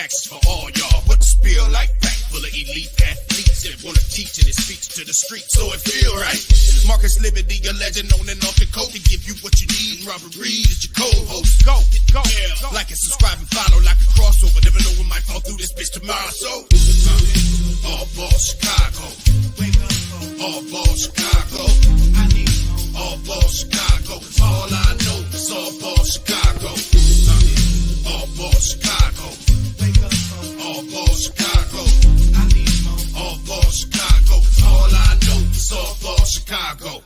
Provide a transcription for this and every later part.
facts for all y'all. What the spill like back full of elite athletes that wanna teach and it speaks to the streets, so it feel right. Marcus Liberty, a legend on and off the court to give you what you need. Robert Reed is your co-host. Go. Yeah. Like and subscribe and follow like a crossover. Never know what might fall through this bitch tomorrow. So all ball Chicago. All ball Chicago. All ball Chicago. All I know is all ball Chicago. All ball Chicago. All ball Chicago. All ball Chicago. All I know is all ball Chicago.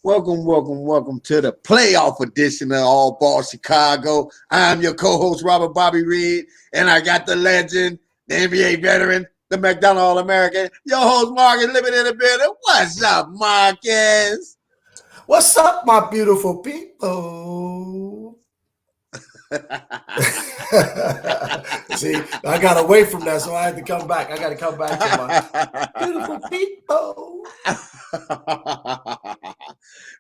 Welcome to the playoff edition of All Ball Chicago. I'm your co-host, Robert Bobby Reed, and I got the legend, the NBA veteran, the McDonald All-American, your host, Marcus, living in the building. What's up, Marcus? What's up, my beautiful people? See, I got away from that, so I had to come back. I got to come back to my beautiful people.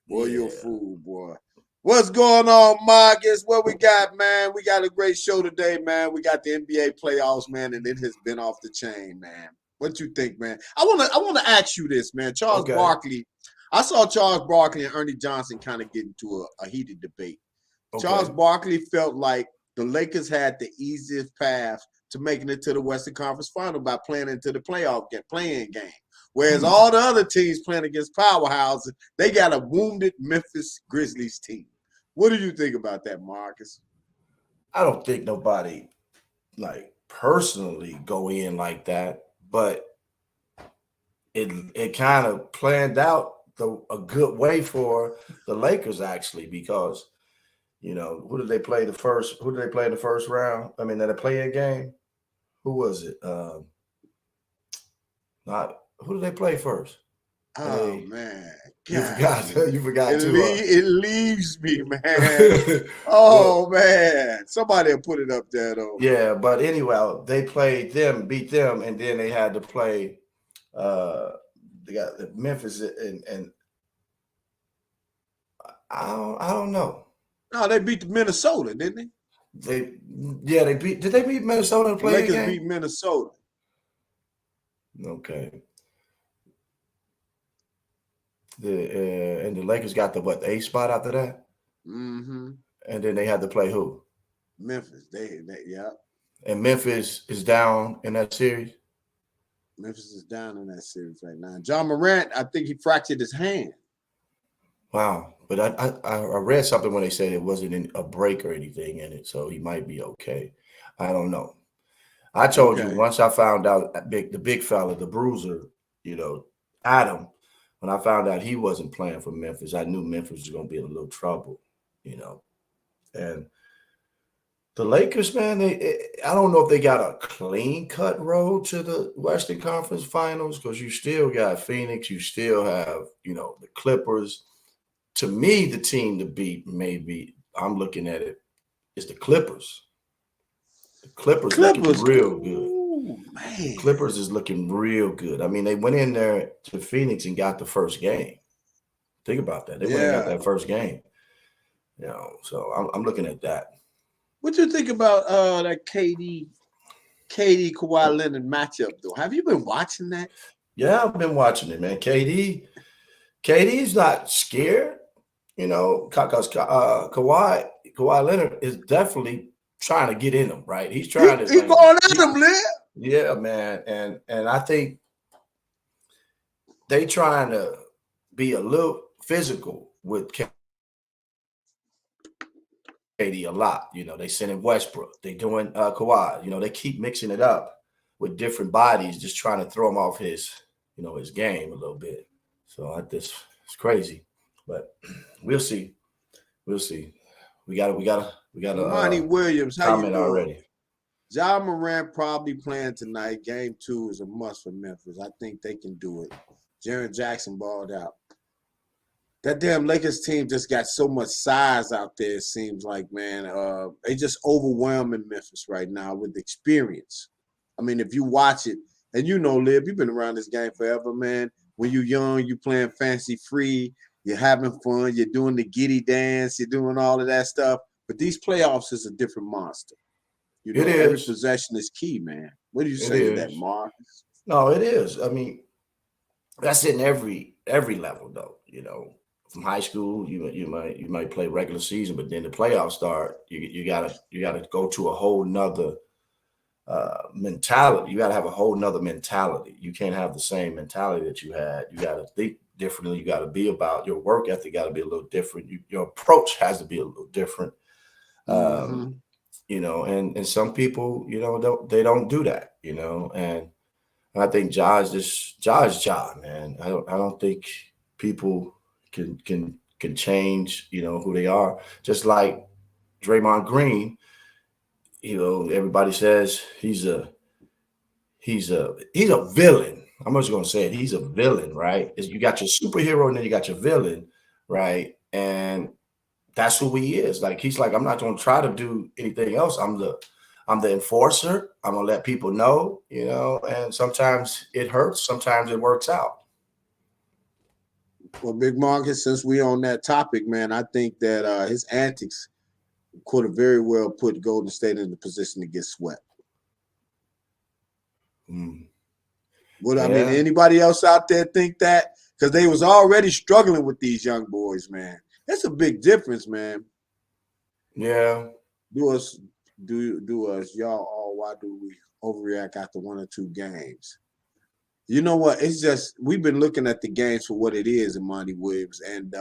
Boy, you're a fool, boy. What's going on, Marcus? What we got, man? We got a great show today, man. We got the NBA playoffs, man, and it has been off the chain, man. What you think, man? I want to ask you this, man. Charles Barkley. I saw Charles Barkley and Ernie Johnson kind of get into a heated debate. Okay. Charles Barkley felt like the Lakers had the easiest path to making it to the Western Conference Final by playing into the playing game. Whereas all the other teams playing against powerhouses, they got a wounded Memphis Grizzlies team. What do you think about that, Marcus? I don't think nobody, personally go in like that, but it kind of planned out a good way for the Lakers, actually, because, who did they play in the first round? I mean, did they play a game? Who was it? Who did they play first? Oh, man. God. You forgot too. It leaves me, man. Oh, man. Somebody will put it up there, though. Yeah, but anyway, they played them, beat them, and then they had to play they got Memphis and I don't know. No, they beat Minnesota, didn't they? Did they beat Minnesota in the play-in game? Lakers beat Minnesota. Okay. And the Lakers got the 8th spot after that? Mm-hmm. And then they had to play who? Memphis. Yeah. And Memphis is down in that series? Memphis is down in that series right now. John Morant, I think he fractured his hand. Wow. But I read something when they said it wasn't a break or anything in it, so he might be okay. I don't know. I told you once I found out the big fella, the bruiser, Adam, when I found out he wasn't playing for Memphis, I knew Memphis was going to be in a little trouble, And the Lakers, man, I don't know if they got a clean-cut road to the Western Conference Finals because you still got Phoenix. You still have, the Clippers. To me, the team to beat, maybe, I'm looking at it, is the Clippers. The Clippers looking real good. Ooh, man. Clippers is looking real good. I mean, they went in there to Phoenix and got the first game. Think about that. They went and got that first game. So I'm looking at that. What do you think about that KD Kawhi Leonard matchup, though? Have you been watching that? Yeah, I've been watching it, man. KD's not scared, because Kawhi Leonard is definitely trying to get in him, right? He's trying to. He's going at him, Lynn. Yeah, man, and I think they trying to be a little physical with KD a lot. They sending Westbrook. They doing Kawhi. They keep mixing it up with different bodies, just trying to throw him off his game a little bit. So it's crazy, but we'll see. We got Monty Williams, how comment you doing? Already. Ja Morant probably playing tonight. Game 2 is a must for Memphis. I think they can do it. Jaren Jackson balled out. That damn Lakers team just got so much size out there, it seems like, man. They just overwhelming Memphis right now with experience. I mean, if you watch it, and Lib, you've been around this game forever, man. When you're young, you playing fancy free. You're having fun. You're doing the giddy dance. You're doing all of that stuff. But these playoffs is a different monster. You know, every possession is key, man. What do you say to that, Marcus? No, it is. I mean, that's in every level, though. You know, from high school, you might play regular season, but then the playoffs start. You gotta go to a whole nother mentality. You gotta have a whole nother mentality. You can't have the same mentality that you had. You gotta think differently. You gotta be about your work ethic. Got to be a little different. Your approach has to be a little different. You know, and some people, you know, they don't do that. You know, and I think Ja is Ja, man. I don't think people can change, you know, who they are. Just like Draymond Green, you know, everybody says he's a villain. I'm just gonna say it. He's a villain, right? You got your superhero and then you got your villain, right? And that's who he is. Like he's like, I'm not gonna try to do anything else. I'm the enforcer. I'm gonna let people know, you know, and sometimes it hurts, sometimes it works out. Well, Big Marcus, since we on that topic, man, I think that his antics could have very well put Golden State in the position to get swept. What I mean, anybody else out there think that? Because they was already struggling with these young boys, man. That's a big difference, man. Yeah. Do us, y'all all. Why do we overreact after 1 or 2 games? You know what? It's just we've been looking at the games for what it is in Monty Williams, and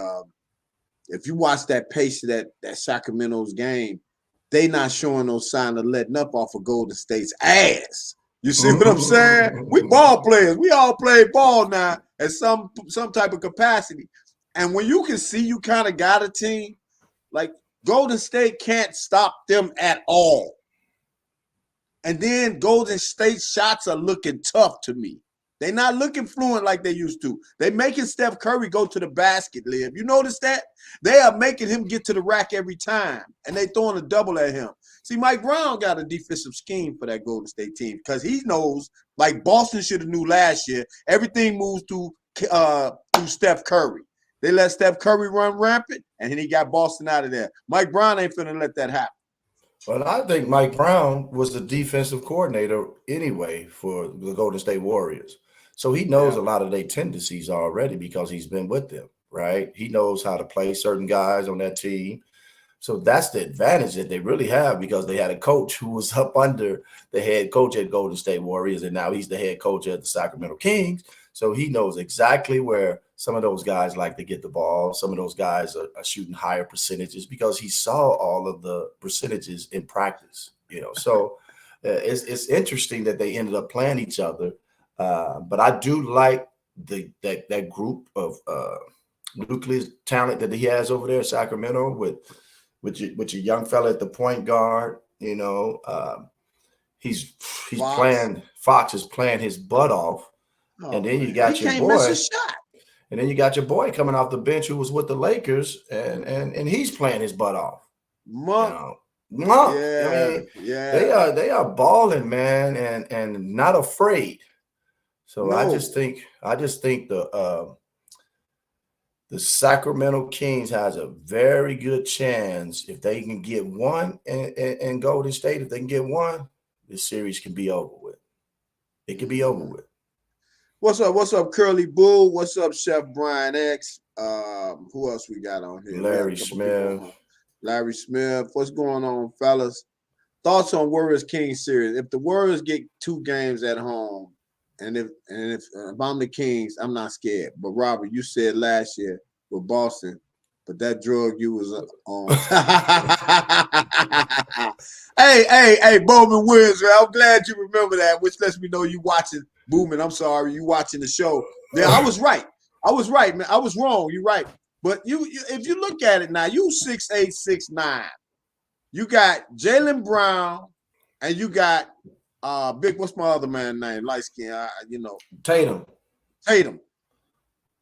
if you watch that pace of that Sacramento's game, they not showing no sign of letting up off of Golden State's ass. You see what I'm saying? We ball players. We all play ball now at some type of capacity, and when you can see you kind of got a team, like Golden State can't stop them at all. And then Golden State shots are looking tough to me. They're not looking fluent like they used to. They're making Steph Curry go to the basket, Liv. You notice that? They are making him get to the rack every time, and they throwing a double at him. See, Mike Brown got a defensive scheme for that Golden State team because he knows, like Boston should have knew last year, everything moves through Steph Curry. They let Steph Curry run rampant, and then he got Boston out of there. Mike Brown ain't finna let that happen. Well, I think Mike Brown was the defensive coordinator anyway for the Golden State Warriors. So he knows a lot of their tendencies already because he's been with them, right? He knows how to play certain guys on that team. So that's the advantage that they really have because they had a coach who was up under the head coach at Golden State Warriors, and now he's the head coach at the Sacramento Kings. So he knows exactly where some of those guys like to get the ball. Some of those guys are shooting higher percentages because he saw all of the percentages in practice, you know. So it's interesting that they ended up playing each other. But I do like that group of nucleus talent that he has over there in Sacramento with your young fella at the point guard. You know, he's playing. Fox is playing his butt off, and then you got your boy. Miss a shot. And then you got your boy coming off the bench who was with the Lakers, and he's playing his butt off. Monk. Yeah, I mean, they are balling, man, and not afraid. So I just think the Sacramento Kings has a very good chance if they can get one in Golden State. If they can get one, this series can be over with. It can be over with. What's up? What's up, Curly Bull? What's up, Chef Brian X? Who else we got on here? Larry Smith. Larry Smith. What's going on, fellas? Thoughts on Warriors Kings series? If the Warriors get 2 games at home, and if I'm the Kings, I'm not scared. But Robert, you said last year with Boston, but that drug you was on. hey, Bowman Williams, man. I'm glad you remember that, which lets me know you watching. Boomin, I'm sorry, you watching the show. Yeah, I was right. Man. I was wrong. You're right. But you if you look at it now, you 6'8", 6'9". You got Jaylen Brown, and you got Big. What's my other man name? Light skin. Tatum.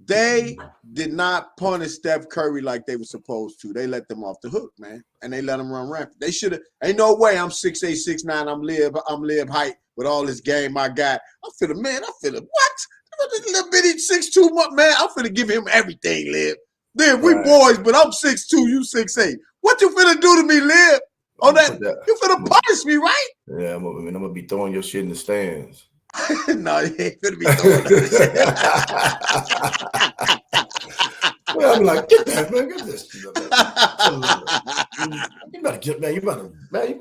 They did not punish Steph Curry like they were supposed to. They let them off the hook, man, and they let him run rampant. They should have. Ain't no way. I'm 6'8", 6'9". I'm live height with all this game I got. I feel what? Little bitty 6'2", man. I'm finna give him everything, Liv. Then we boys, but I'm 6'2", you 6'8". What you finna do to me, Liv? On that, you finna punish me, right? Yeah, I'm gonna be throwing your shit in the stands. No, you ain't finna be throwing that shit. Well, I'm like, get that, man, get this. You better get, man. You better, man, you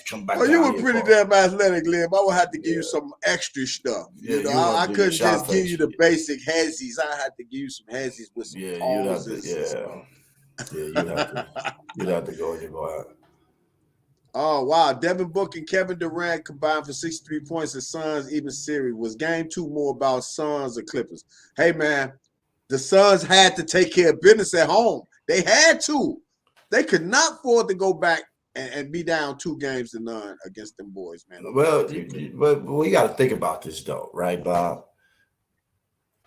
come back. Well, you were pretty damn athletic, Liv. I would have to give you some extra stuff. Yeah, you know, I couldn't just give you the basic hezzies. I had to give you some hezzies with some pauses. You'd have to go and you go out. Oh, wow. Devin Booker and Kevin Durant combined for 63 points in Suns even series. Was game 2 more about Suns or Clippers? Hey, man, the Suns had to take care of business at home. They had to. They could not afford to go back and be down 2-0 against them boys, man. Well, but we got to think about this, though, right, Bob?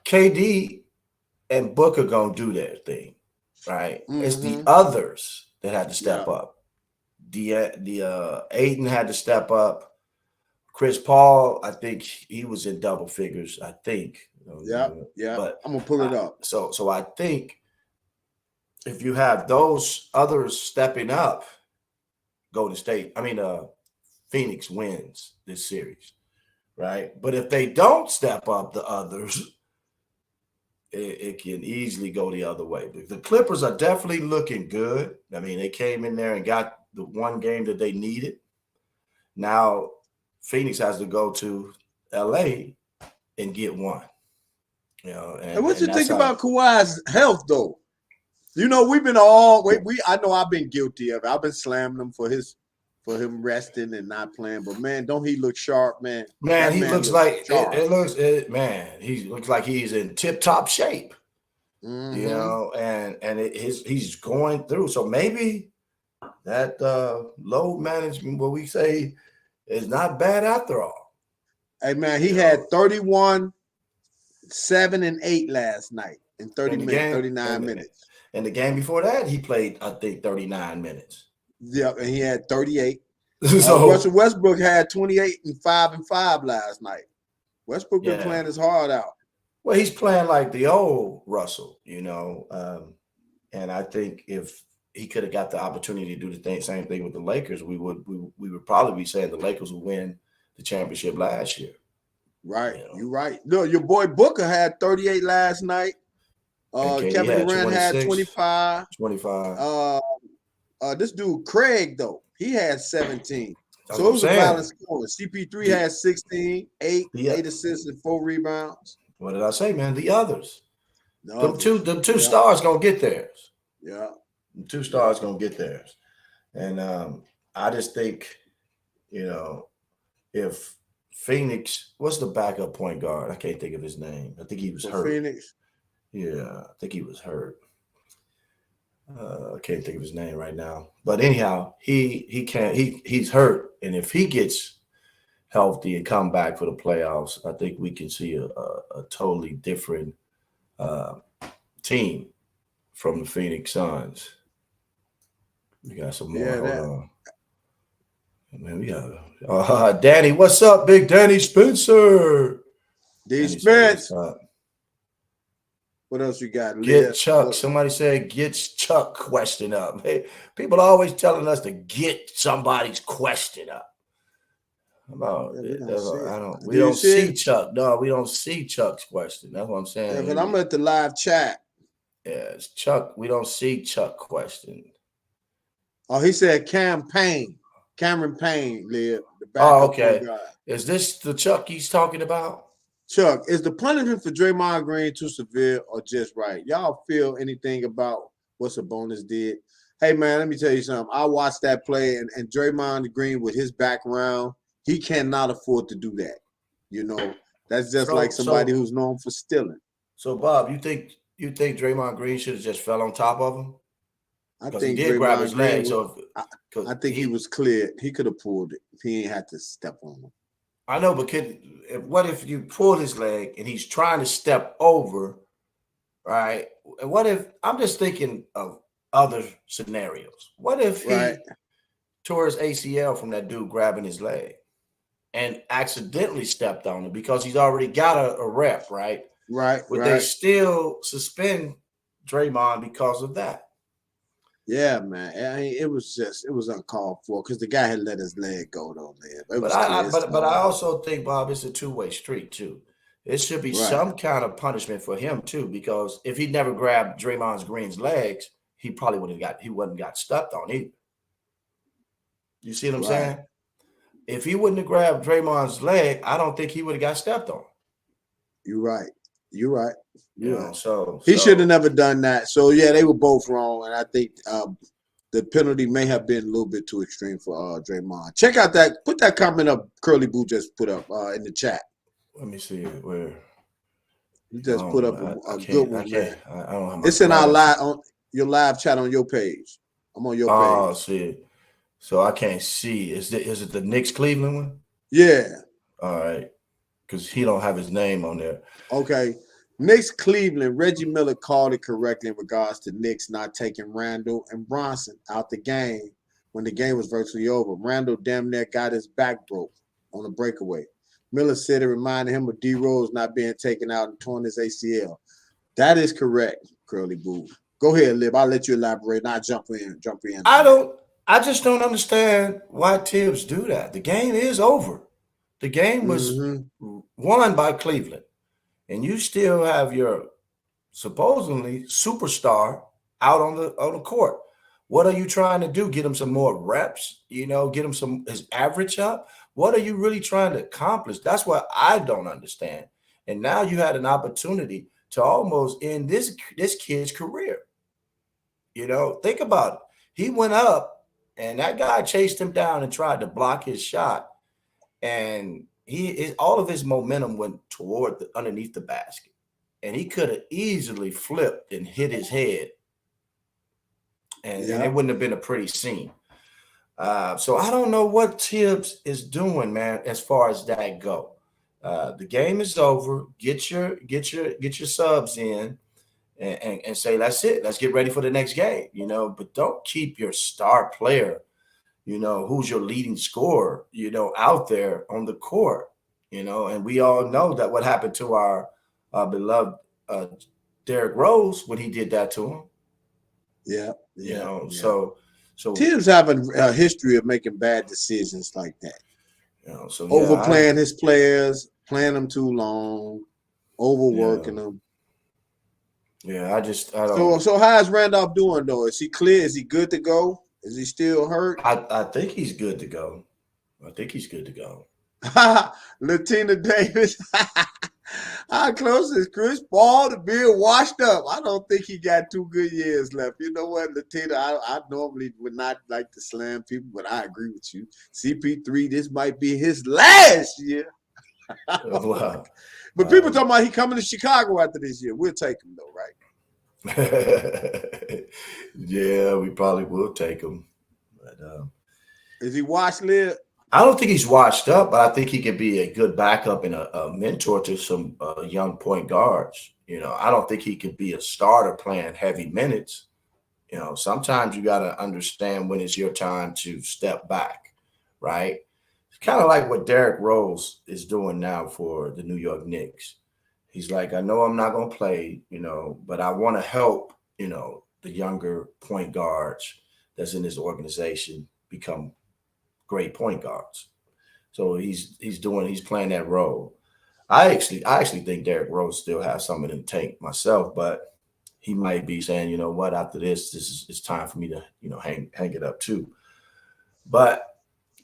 KD and Booker going to do their thing, right? Mm-hmm. It's the others that had to step up. The Aiden had to step up. Chris Paul, I think he was in double figures. I think. Yeah. But I'm gonna pull it up. So I think if you have those others stepping up, Phoenix wins this series, right? But if they don't step up, the others, it can easily go the other way. The Clippers are definitely looking good. I mean, they came in there and got the one game that they needed. Now Phoenix has to go to LA and get one. You know, and what you think about Kawhi's health, though? You know, we've been I know I've been guilty of it. I've been slamming him for him resting and not playing. But man, don't he look sharp, man? Man, he looks like he looks like he's in tip-top shape. Mm-hmm. You know, and he's going through. So maybe that load management, what we say, is not bad after all. Hey man, he had 31, 7, and 8 last night in 39 minutes. And the game before that, he played, I think, 39 minutes. Yep, and he had 38. So Russell Westbrook had 28 and 5 and 5 last night. Westbrook been playing his heart out. Well, he's playing like the old Russell, you know. And I think if he could have got the opportunity to do the same thing with the Lakers, we would probably be saying the Lakers would win the championship last year. Right, you know? You're right. No, your boy Booker had 38 last night. Kevin Durant had 25. 25. This dude Craig though, he had 17. So it was a balanced score. CP3 had 16, 8 assists and 4 rebounds. What did I say, man? The others. The two stars gonna get theirs. Yeah. The 2 stars gonna get theirs. And I just think, you know, if Phoenix, what's the backup point guard? I can't think of his name. I think he was hurt. Phoenix. Yeah, I think he was hurt. I can't think of his name right now. But anyhow, he's hurt. And if he gets healthy and come back for the playoffs, I think we can see a totally different team from the Phoenix Suns. We got some more. Hold on. Man, we got Danny. What's up, Big Danny Spencer? D. Spence. What else you got? Get Chuck. Somebody said get Chuck question up. Hey, people are always telling us to get somebody's question up. We don't see Chuck. No, we don't see Chuck's question. That's what I'm saying. Yeah, but I'm at the live chat. Yeah, it's Chuck. We don't see Chuck question. Oh, he said Cameron Payne, Liv. Okay. Is this the Chuck he's talking about? Chuck, is the punishment for Draymond Green too severe or just right? Y'all feel anything about what Sabonis did? Hey, man, let me tell you something. I watched that play, and Draymond Green, with his background, he cannot afford to do that. You know, that's just like somebody who's known for stealing. So, Bob, you think Draymond Green should have just fell on top of him? I think he did grab his leg. I think he was clear. He could have pulled it if he ain't had to step on him. I know, but what if you pull his leg and he's trying to step over, right? And what if, I'm just thinking of other scenarios. What if he tore his ACL from that dude grabbing his leg and accidentally stepped on it because he's already got a rep, right? Right. Would they still suspend Draymond because of that. Yeah, man. I mean, it was uncalled for because the guy had let his leg go though, man. It was clear. But I also think, Bob, it's a two-way street too. It should be Right. some kind of punishment for him too, because if he never grabbed Draymond Green's legs, he probably wouldn't got stepped on either. You see what I'm saying? If he wouldn't have grabbed Draymond's leg, I don't think he would have got stepped on. You're right. You're right. So he should have never done that. So yeah, they were both wrong, and I think the penalty may have been a little bit too extreme for Draymond. Check out that. Put that comment up. Curly Boo just put up in the chat. Let me see where. You just put up a good one, man. I don't have my it's in our live on your live chat on your page. I'm on your page. Oh, see. So I can't see. Is it the Knicks Cleveland one? Yeah. All right. Because he don't have his name on there. Okay. Knicks Cleveland, Reggie Miller called it correctly in regards to Knicks not taking Randall and Bronson out the game when the game was virtually over. Randall damn near got his back broke on a breakaway. Miller said it reminded him of D Rose not being taken out and torn his ACL. That is correct, Curly Boo. Go ahead, Lib. I'll let you elaborate. Now jump in. I just don't understand why Tibbs do that. The game is over. The game was won by Cleveland. And you still have your supposedly superstar out on the court. What are you trying to do? Get him some more reps? Get him his average up? What are you really trying to accomplish? That's what I don't understand. And now you had an opportunity to almost end this kid's career. Think about it. He went up, and that guy chased him down and tried to block his shot. And all of his momentum went toward underneath the basket, and he could have easily flipped and hit his head, and it wouldn't have been a pretty scene. So I don't know what Tibbs is doing, man, as far as that go. The game is over. Get your subs in, and say that's it. Let's get ready for the next game. But don't keep your star player, who's your leading scorer, out there on the court, and we all know that what happened to our beloved Derrick Rose when he did that to him. Yeah. So Tibbs have a history of making bad decisions like that. Overplaying his players, playing them too long, overworking them. Yeah, I don't. So how is Randolph doing though? Is he clear? Is he good to go? Is he still hurt? I think he's good to go. Latina Davis. How close is Chris Paul to being washed up? I don't think he got 2 good years left. You know what, Latina? I normally would not like to slam people, but I agree with you. CP3, this might be his last year. Wow. But people talking about he coming to Chicago after this year. We'll take him though, right? Yeah, we probably will take him. But is he washed, Liv? I don't think he's washed up, but I think he could be a good backup and a mentor to some young point guards. I don't think he could be a starter playing heavy minutes. Sometimes you got to understand when it's your time to step back, right? It's kind of like what Derrick Rose is doing now for the New York Knicks. He's like, I know I'm not going to play, but I want to help, the younger point guards that's in this organization become great point guards. So he's playing that role. I actually think Derrick Rose still has something in the tank myself, but he might be saying, what, after it's time for me to, hang it up too. But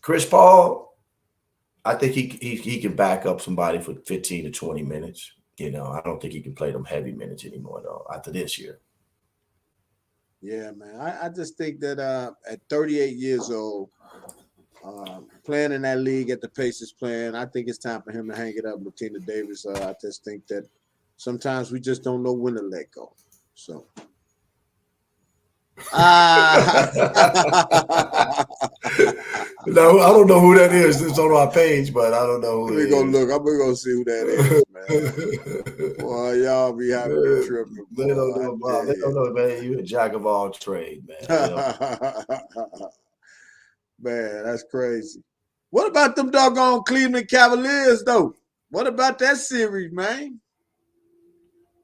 Chris Paul, I think he can back up somebody for 15 to 20 minutes. I don't think he can play them heavy minutes anymore though after this year. Yeah, man. I just think that at 38 years old, playing in that league at the pace he's playing, I think it's time for him to hang it up, Latina Davis. I just think that sometimes we just don't know when to let go. So. No, I don't know who that is. It's on our page, but I don't know who We're going to look. I'm going to see who that is, man. Boy, y'all be having me tripping. They don't know, Bob. They don't know, man. You're a jack of all trades, man. Man, that's crazy. What about them doggone Cleveland Cavaliers, though? What about that series, man?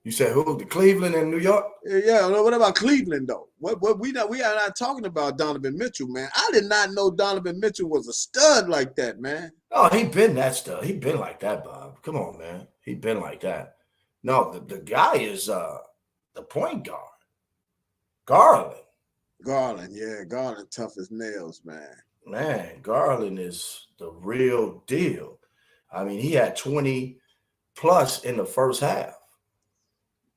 You said who? The Cleveland and New York? Yeah. What about Cleveland though? What we are not talking about Donovan Mitchell, man. I did not know Donovan Mitchell was a stud like that, man. Oh, he been that stuff. He been like that, Bob. Come on, man. He been like that. No, the guy is the point guard. Garland. Garland, yeah, Garland tough as nails, man. Man, Garland is the real deal. I mean, he had 20 plus in the first half.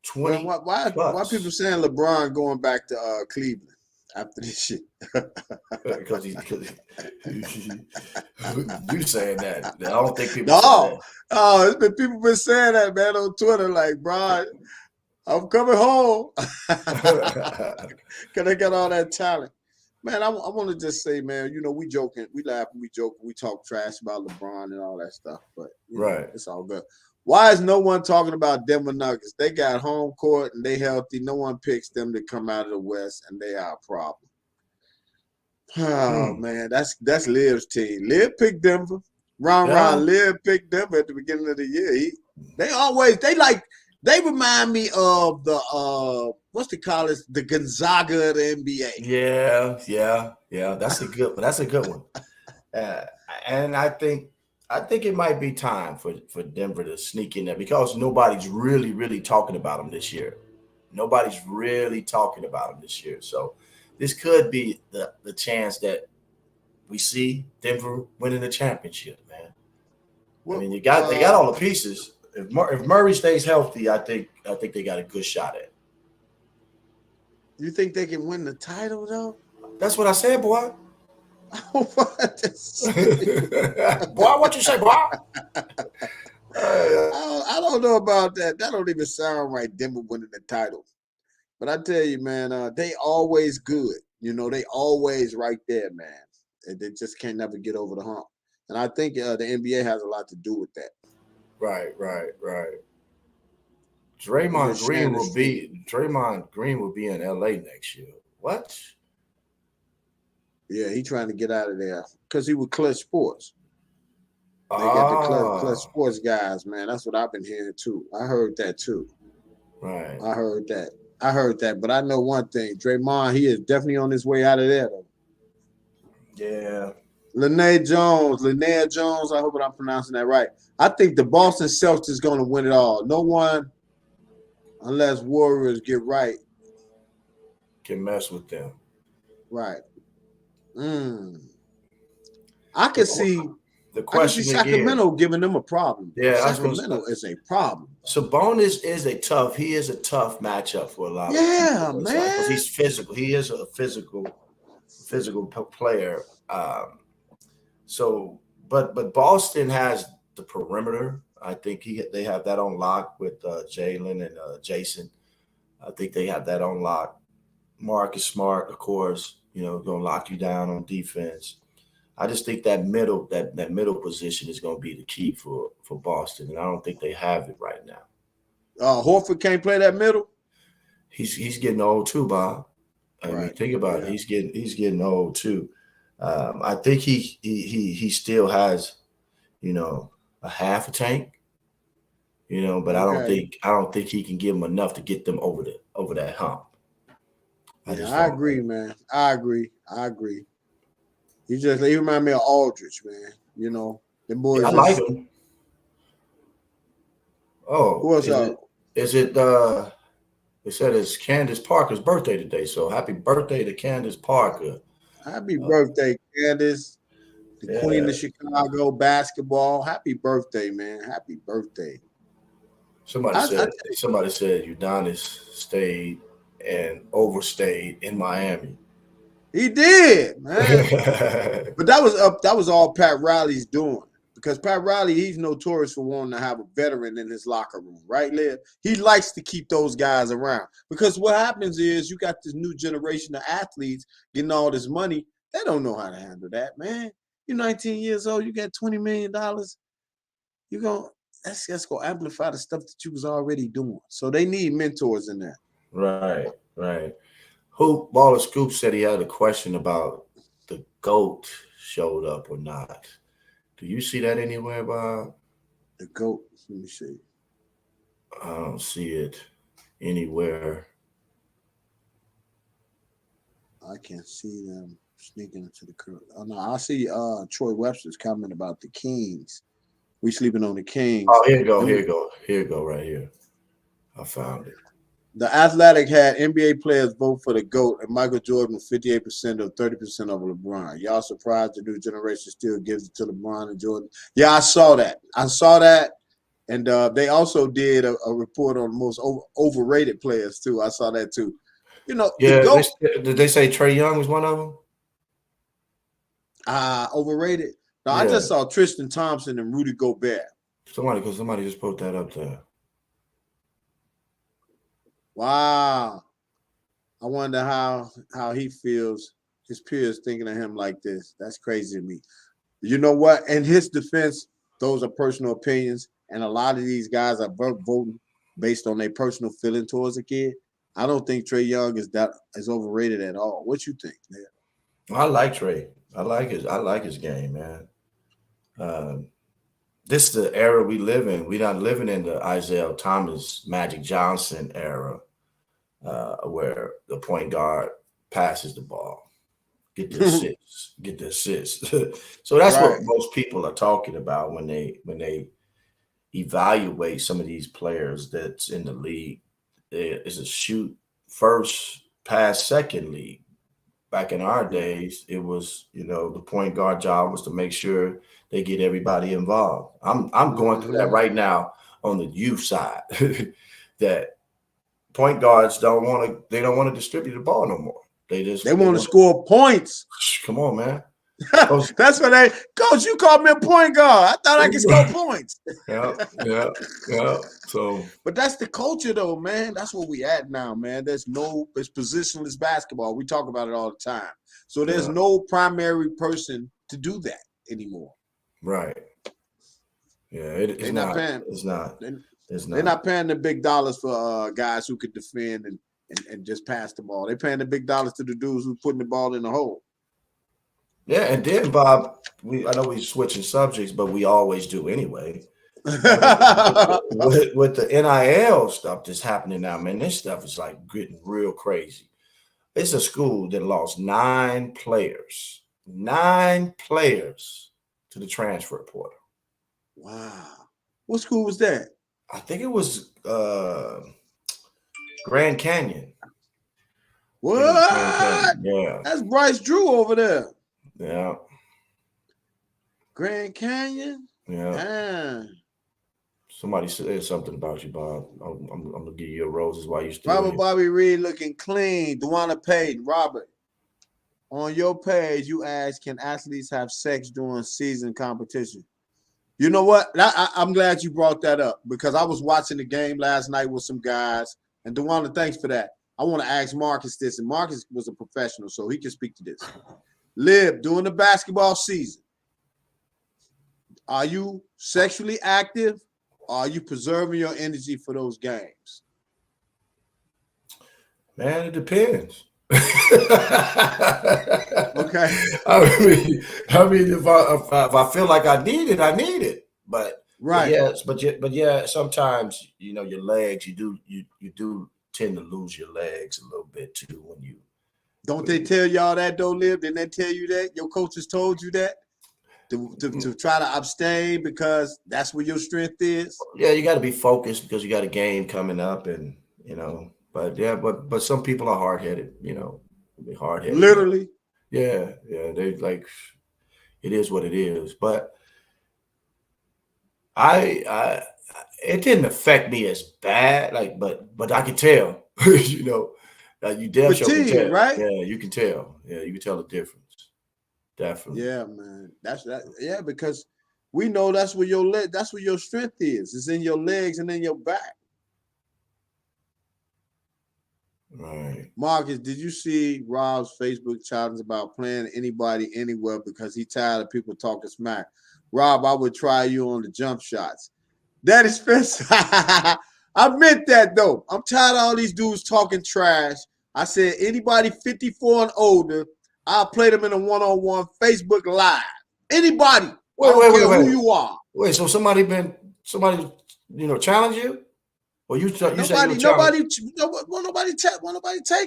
20 why people saying LeBron going back to Cleveland after this shit? Because you saying that. I don't think people say that. People been saying that, man, on Twitter, like, bro, I'm coming home. Cause they got all that talent. Man, I want to just say, man, we joking, we laughing, we joking, we talk trash about LeBron and all that stuff, but right, it's all good. Why is no one talking about Denver Nuggets? They got home court and they healthy. No one picks them to come out of the West, and they are a problem. Oh man, that's Liv's team. Liv picked Denver. Ron Liv picked Denver at the beginning of the year. They remind me of the what's the college, the Gonzaga of the NBA. Yeah. That's a good one. And I think it might be time for Denver to sneak in there because nobody's really talking about them this year. Nobody's really talking about them this year. So this could be the chance that we see Denver winning the championship, man. Well, I mean, they got all the pieces. If Murray stays healthy, I think they got a good shot at it. You think they can win the title though? That's what I said, boy. Boy, what you say, boy? I don't know about that. That don't even sound right. Denver winning the title, but I tell you, man, they always good. They always right there, man. They just can't never get over the hump, and I think the NBA has a lot to do with that. Right. Draymond Green will be in LA next year. What? Yeah, he trying to get out of there because he was Clutch Sports. They got the Clutch Sports guys, man. That's what I've been hearing too. I heard that too. Right. I heard that. But I know one thing: Draymond, he is definitely on his way out of there, though. Yeah. Lynette Jones. I hope I'm pronouncing that right. I think the Boston Celtics is going to win it all. No one, unless Warriors get right, can mess with them. Right. I can see the question Sacramento giving them a problem. Yeah, Sacramento is a problem. Sabonis is a tough matchup for a lot of people. Yeah, man. Because he's physical. He is a physical player. But Boston has the perimeter. I think they have that on lock with Jalen and Jason. I think they have that on lock. Marcus Smart, of course, going to lock you down on defense. I just think that middle position is going to be the key for Boston, and I don't think they have it right now. Horford can't play that middle. He's getting old too, Bob. I mean, think about it. He's getting old too. I think he still has, a half a tank. But I don't think he can give them enough to get them over that hump. I agree, man. I agree. He remind me of Aldridge, man. The boys. I like him. Oh, who else? Is it? They said it's Candace Parker's birthday today, so happy birthday to Candace Parker. Happy birthday, Candace, the queen of Chicago basketball. Happy birthday, man. Happy birthday. Somebody said Udonis stayed and overstayed in Miami. He did, man. But that was all Pat Riley's doing. Because Pat Riley, he's notorious for wanting to have a veteran in his locker room, right, Liv? He likes to keep those guys around. Because what happens is you got this new generation of athletes getting all this money. They don't know how to handle that, man. You're 19 years old. You got $20 million. That's just going to amplify the stuff that you was already doing. So they need mentors in there. Right. Hoop Baller Scoop said he had a question about the GOAT showed up or not. Do you see that anywhere, Bob? The GOAT. Let me see. I don't see it. anywhere. I can't see them sneaking into the curve. Oh no, I see Troy Webster's comment about the Kings. We sleeping on the Kings. Oh, here you go. Here you go. Right here. I found it. The Athletic had NBA players vote for the GOAT, and Michael Jordan was 58% or 30% over LeBron. Y'all surprised the new generation still gives it to LeBron and Jordan? Yeah, I saw that. And they also did a report on the most overrated players too. I saw that too. You know, yeah. the GOAT, Did they say Trae Young was one of them? Overrated. No, Yeah. I just saw Tristan Thompson and Rudy Gobert. Somebody just put that up there. Wow. I wonder how he feels, his peers thinking of him like this. That's crazy to me. You know what? In his defense, those are personal opinions, and a lot of these guys are voting based on their personal feeling towards a kid. I don't think Trae Young is overrated at all. What you think, man? I like Trae. I like his game, man. This is the era we live in. We're not living in the Isaiah Thomas, Magic Johnson era, where the point guard passes the ball, get the assists. So that's Right. what most people are talking about when they evaluate some of these players that's in the league. It's a shoot first, pass second league. Back in our days, it was, the point guard job was to make sure they get everybody involved. I'm going through that right now on the youth side. That point guards don't want to distribute the ball no more. They want to score points. Come on, man. That's what Coach, you called me a point guard. I thought I could score points. Yeah. So, but that's the culture, though, man. That's where we it's positionless basketball. We talk about it all the time. So there's no primary person to do that anymore. Right. Yeah, they're not paying the big dollars for guys who could defend and just pass the ball. They're paying the big dollars to the dudes who putting the ball in the hole. Yeah, and then Bob, I know we're switching subjects, but we always do anyway. With the NIL stuff that's happening now, man, this stuff is like getting real crazy. It's a school that lost 9 players to the transfer portal. Wow. What school was that? I think it was Grand Canyon. What? Yeah. That's Bryce Drew over there. Yeah. Grand Canyon? Yeah. Man. Somebody said something about you, Bob. I'm going to give you your roses while you still Robert here. Bobby Reed looking clean. Dewana Payton. Robert, on your page, you asked, can athletes have sex during season competition? You know what? I'm glad you brought that up because I was watching the game last night with some guys. And Dewana, thanks for that. I want to ask Marcus this. And Marcus was a professional, so he can speak to this. Lib, during the basketball season, are you sexually active? Or are you preserving your energy for those games? Man, it depends. Okay. I mean, if I feel like I need it. But right. But yeah, sometimes your legs, you do tend to lose your legs a little bit too when you. Don't they tell y'all that though, Liv? Didn't they tell you that? Your coaches told you that? To try to abstain because that's where your strength is? Yeah, you got to be focused because you got a game coming up and, but some people are hard-headed, hard-headed. Literally? Yeah, they like, it is what it is. But it didn't affect me as bad, but I could tell, you damn sure can tell. Right? Yeah, you can tell. Yeah, you can tell the difference. Definitely. Yeah, man. That's that. Yeah, because we know that's where your strength is. It's in your legs and in your back. Right. Marcus, did you see Rob's Facebook challenge about playing anybody anywhere because he tired of people talking smack? Rob, I would try you on the jump shots. That is Spencer. I meant that though. I'm tired of all these dudes talking trash. I said anybody 54 and older, I'll play them in a one-on-one Facebook Live. Anybody. Wait. Who you are. Wait, so somebody challenge you? Well, you said Nobody take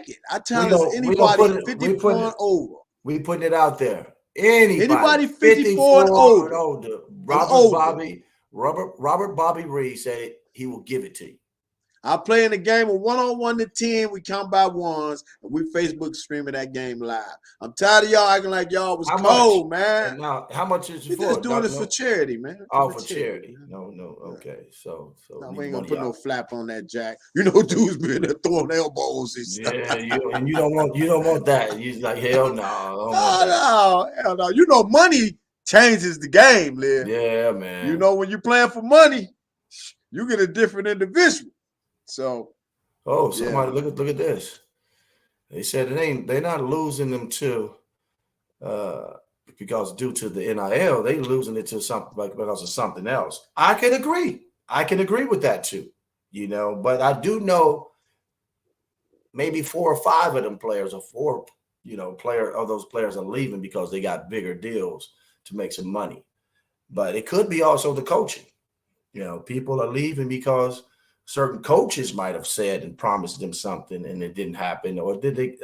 it. I challenge anybody 54 and older. We putting it out there. Anybody 54 and older. Robert Bobby Reed said he will give it to you. I play in a game of 1-on-1 to 10. We count by ones, and we Facebook streaming that game live. I'm tired of y'all acting like y'all was cold, man. And now, how much is it for? We're just doing this for charity, man. Oh, for charity. No, okay. So no, we ain't gonna put no flap on that, Jack. You know, dudes been there throwing elbows and stuff. Yeah, you don't want that. You like hell no. Hell no. You know, money changes the game, Liv. Yeah, man. You know, when you're playing for money, you get a different individual. So, somebody look at this. They said they're not losing them to because due to the NIL, they losing it to something because of something else. I can agree with that too, you know. But I do know maybe 4 or 5 of them players, or 4, those players are leaving because they got bigger deals to make some money. But it could be also the coaching. You know, people are leaving because certain coaches might have said and promised them something and it didn't happen, or did they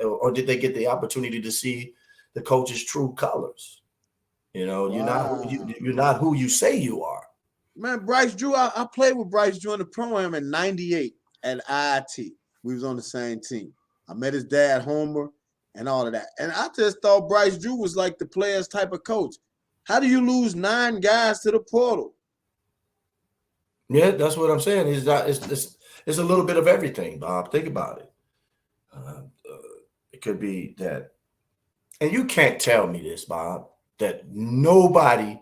get the opportunity to see the coach's true colors? You know, you're not who you say you are. Man, Bryce Drew, I played with Bryce Drew in the program in '98 at IIT. We was on the same team. I met his dad, Homer, and all of that. And I just thought Bryce Drew was like the player's type of coach. How do you lose 9 guys to the portal? Yeah, that's what I'm saying. It's a little bit of everything, Bob. Think about it. It could be that, and you can't tell me this, Bob, that nobody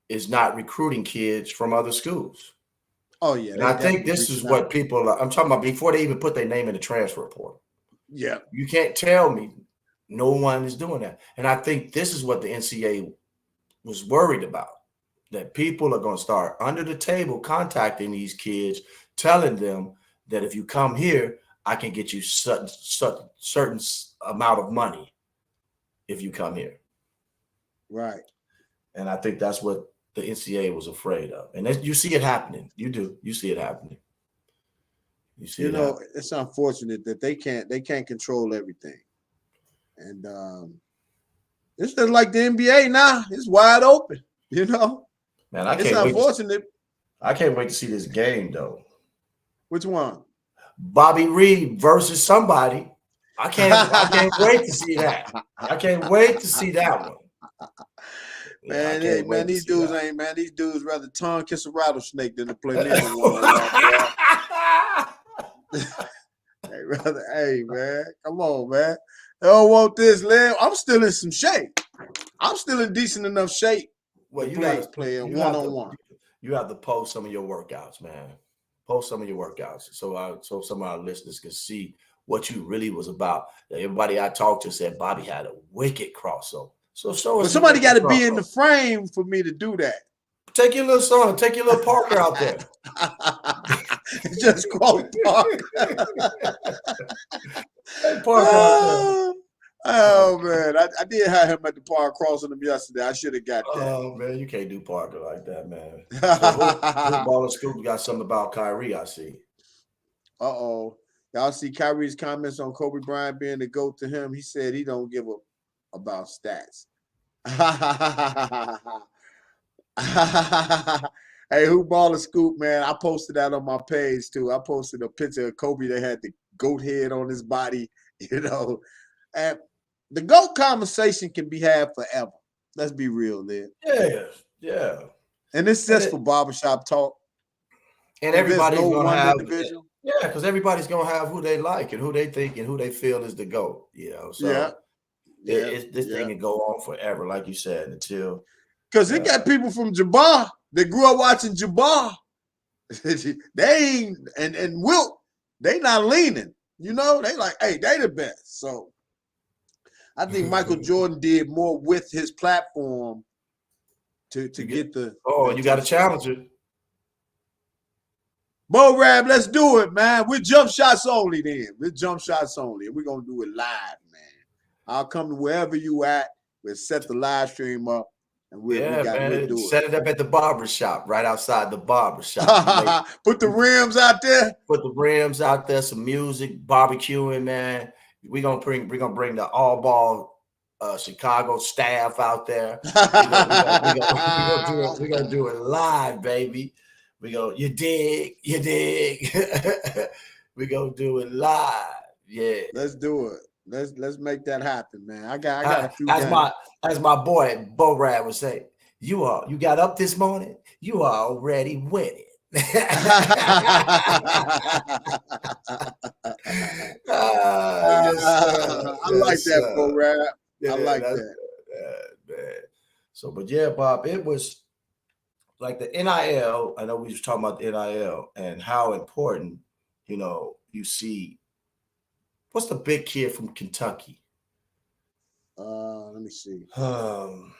is not recruiting kids from other schools. Oh, yeah. And I think this is what people I'm talking about before they even put their name in the transfer portal. Yeah. You can't tell me no one is doing that. And I think this is what the NCAA was worried about. That people are going to start under the table contacting these kids, telling them that if you come here, I can get you certain amount of money if you come here. Right. And I think that's what the NCAA was afraid of. And you see it happening. You do. You see it happening. You know, it's unfortunate that they can't control everything. And it's just like the NBA now. It's wide open, you know. Man, it's unfortunate. I can't wait to see this game, though. Which one? Bobby Reed versus somebody. I can't wait to see that. I can't wait to see that one. Man, these dudes rather tongue kiss a rattlesnake than to play me one. Hey, man, come on, man. They don't want this, Lamb. I'm still in some shape. I'm still in decent enough shape. Well, you guys playing 1-on-1. You have to post some of your workouts, man. Post some of your workouts so some of our listeners can see what you really was about. Everybody I talked to said Bobby had a wicked crossover. So show us. But somebody got to be in the frame for me to do that. Take your little son. Take your little Parker out there. Just quote Parker. Parker out there. Oh, man. I did have him at the park crossing him yesterday. I should have got that. Oh, man. You can't do Parker like that, man. So Baller Scoop got something about Kyrie, I see. Uh-oh. Y'all see Kyrie's comments on Kobe Bryant being the GOAT to him? He said he don't give a about stats. Hey, who Baller Scoop, man? I posted that on my page, too. I posted a picture of Kobe that had the GOAT head on his body, you know. And the GOAT conversation can be had forever. Let's be real there. Yeah. And it's just for barbershop talk. And everybody's going to have individual. Yeah, because everybody's going to have who they like and who they think and who they feel is the GOAT, you know. So this thing can go on forever, like you said, until. Because it got people from Jabbar that grew up watching Jabbar. They ain't, and Wilt, they not leaning. You know, they like, hey, they the best. So I think Michael Jordan did more with his platform to get the. Oh, you got to challenge it. Bo Rab, let's do it, man. We're jump shots only then. We're jump shots only. We're going to do it live, man. I'll come to wherever you at. We'll set the live stream up. And man. do Set it up at the barber shop, right outside the barber shop. Put the rims out there. Put the rims out there, some music, barbecuing, man. We're gonna bring the all ball Chicago staff out there. We gonna do it live, baby. You dig. We gonna do it live. Yeah. Let's do it. Let's make that happen, man. I got a few as my boy Bo Rad would say, you got up this morning, you are already winning. I like that, Bo Rad. I like that. Man. So, but yeah, Bob, it was like the NIL. I know we was talking about the NIL and how important, you see. What's the big kid from Kentucky? Let me see. Oh,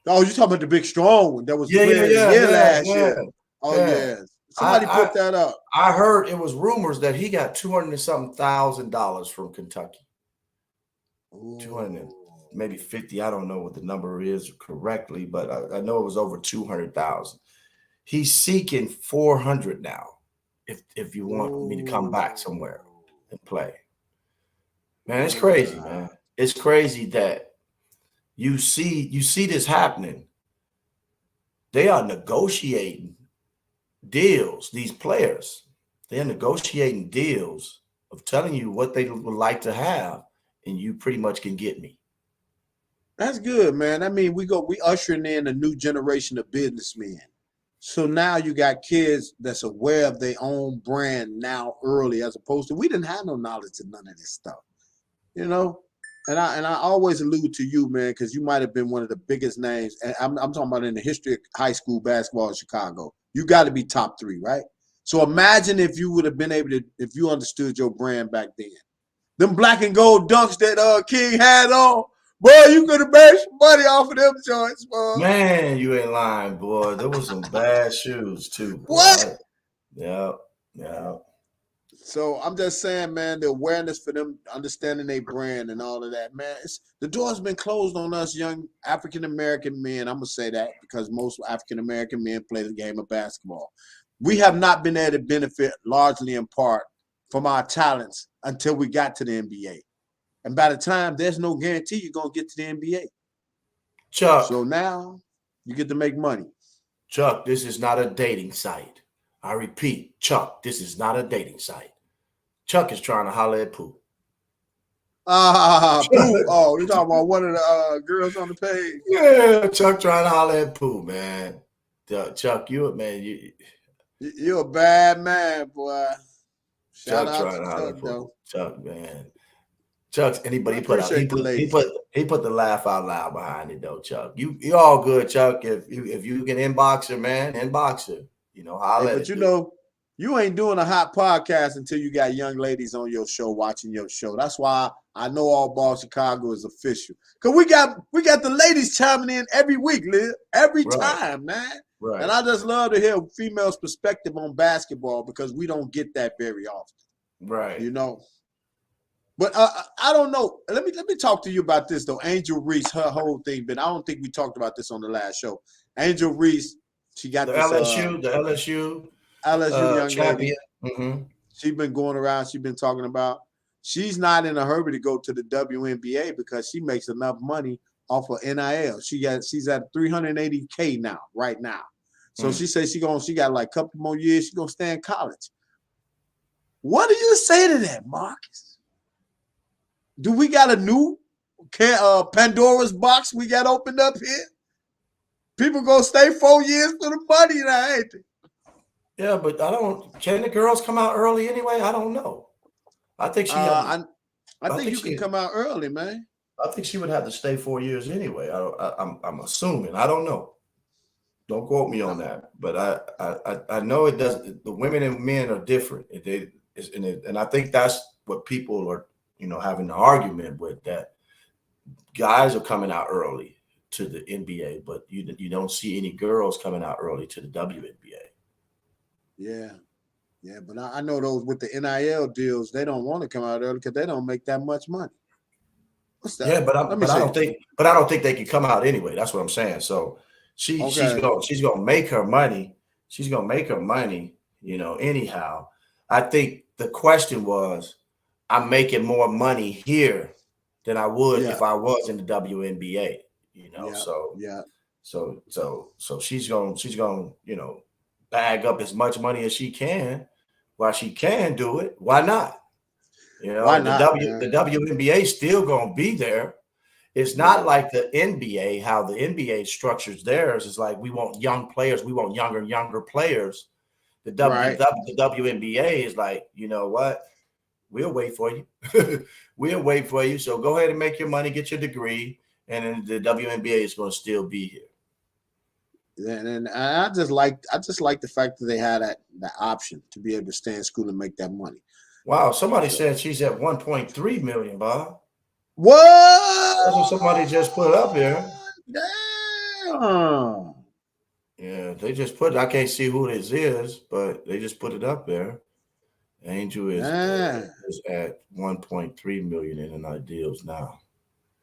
you talking about the big strong one that was last year? Oh yeah. Somebody put that up. I heard it was rumors that he got $200 and something thousand from Kentucky. 200, maybe 50. I don't know what the number is correctly, but I know it was over 200,000. He's seeking 400 now. If you want me to come back somewhere and play, man, it's crazy, man. It's crazy that you see this happening. They are negotiating deals. These players, they are negotiating deals of telling you what they would like to have, and you pretty much can get me. That's good, man. I mean, we ushering in a new generation of businessmen. So now you got kids that's aware of their own brand now early, as opposed to we didn't have no knowledge of none of this stuff, And I always allude to you, man, because you might have been one of the biggest names. And I'm talking about in the history of high school basketball in Chicago. You got to be top 3, right? So imagine if you would have been able to, if you understood your brand back then. Them black and gold dunks that King had on, boy, you could have made some money off of them joints, boy. Man, you ain't lying, boy. There was some bad shoes too. Boy. What? Yeah. So I'm just saying, man, the awareness for them understanding their brand and all of that, man. The door's been closed on us young African-American men. I'm going to say that because most African-American men play the game of basketball. We have not been able to benefit largely in part from our talents until we got to the NBA. And by the time, there's no guarantee you're going to get to the NBA. Chuck. So now you get to make money. Chuck, this is not a dating site. I repeat, Chuck, this is not a dating site. Chuck is trying to holler at Pooh. Pooh. Oh, you're talking about one of the girls on the page? Yeah, Chuck trying to holler at Pooh, man. Chuck, you're a bad man, boy. Shout out to Chuck, though. Chuck, man. Chuck, anybody put the laugh out loud behind it though, Chuck. You're all good, Chuck. If you can inbox her, man, inbox her. But you ain't doing a hot podcast until you got young ladies on your show watching your show. That's why I know All Ball Chicago is official. Cause we got the ladies chiming in every week, Liv. Every time, man. Right. And I just love to hear females' perspective on basketball because we don't get that very often. Right. But I don't know. Let me talk to you about this though. Angel Reese, her whole thing, but I don't think we talked about this on the last show. Angel Reese, she got the LSU young champion. lady. Mm-hmm. She's been going around. She's been talking about. She's not in a hurry to go to the WNBA because she makes enough money off of NIL. She's at $380K now, right now. So she says she got like a couple more years. She's gonna stay in college. What do you say to that, Marcus? Do we got a new Pandora's box we got opened up here? People gonna stay 4 years for the money now, ain't they? Yeah, but can the girls come out early anyway? I don't know. I think she I think you can come out early, man. I think she would have to stay 4 years anyway. I'm assuming. I don't know. Don't quote me on that. But I know it does. The women and men are different. And I think that's what people are, having an argument with, that guys are coming out early to the NBA, but you don't see any girls coming out early to the WNBA. Yeah. Yeah, but I know those with the NIL deals, they don't want to come out early because they don't make that much money. What's that? Yeah, but Let me see. I don't think they can come out anyway. That's what I'm saying. So she's gonna make her money. She's gonna make her money, anyhow. I think the question was, I'm making more money here than I would if I was in the WNBA, Yeah. So Yeah. so she's gonna, bag up as much money as she can while she can do it. Why not? Why not, The WNBA still gonna be there. It's not like the NBA, how the NBA structures theirs is like we want young players, we want younger players. The WNBA is like, you know what? We'll wait for you. We'll wait for you. So go ahead and make your money, get your degree, and then the WNBA is going to still be here. And I just like the fact that they had that option to be able to stay in school and make that money. Wow, somebody said she's at 1.3 million, Bob. What? That's what somebody just put up here. Damn. Yeah, they just put it. I can't see who this is, but they just put it up there. Angel is at 1.3 million in the deals now.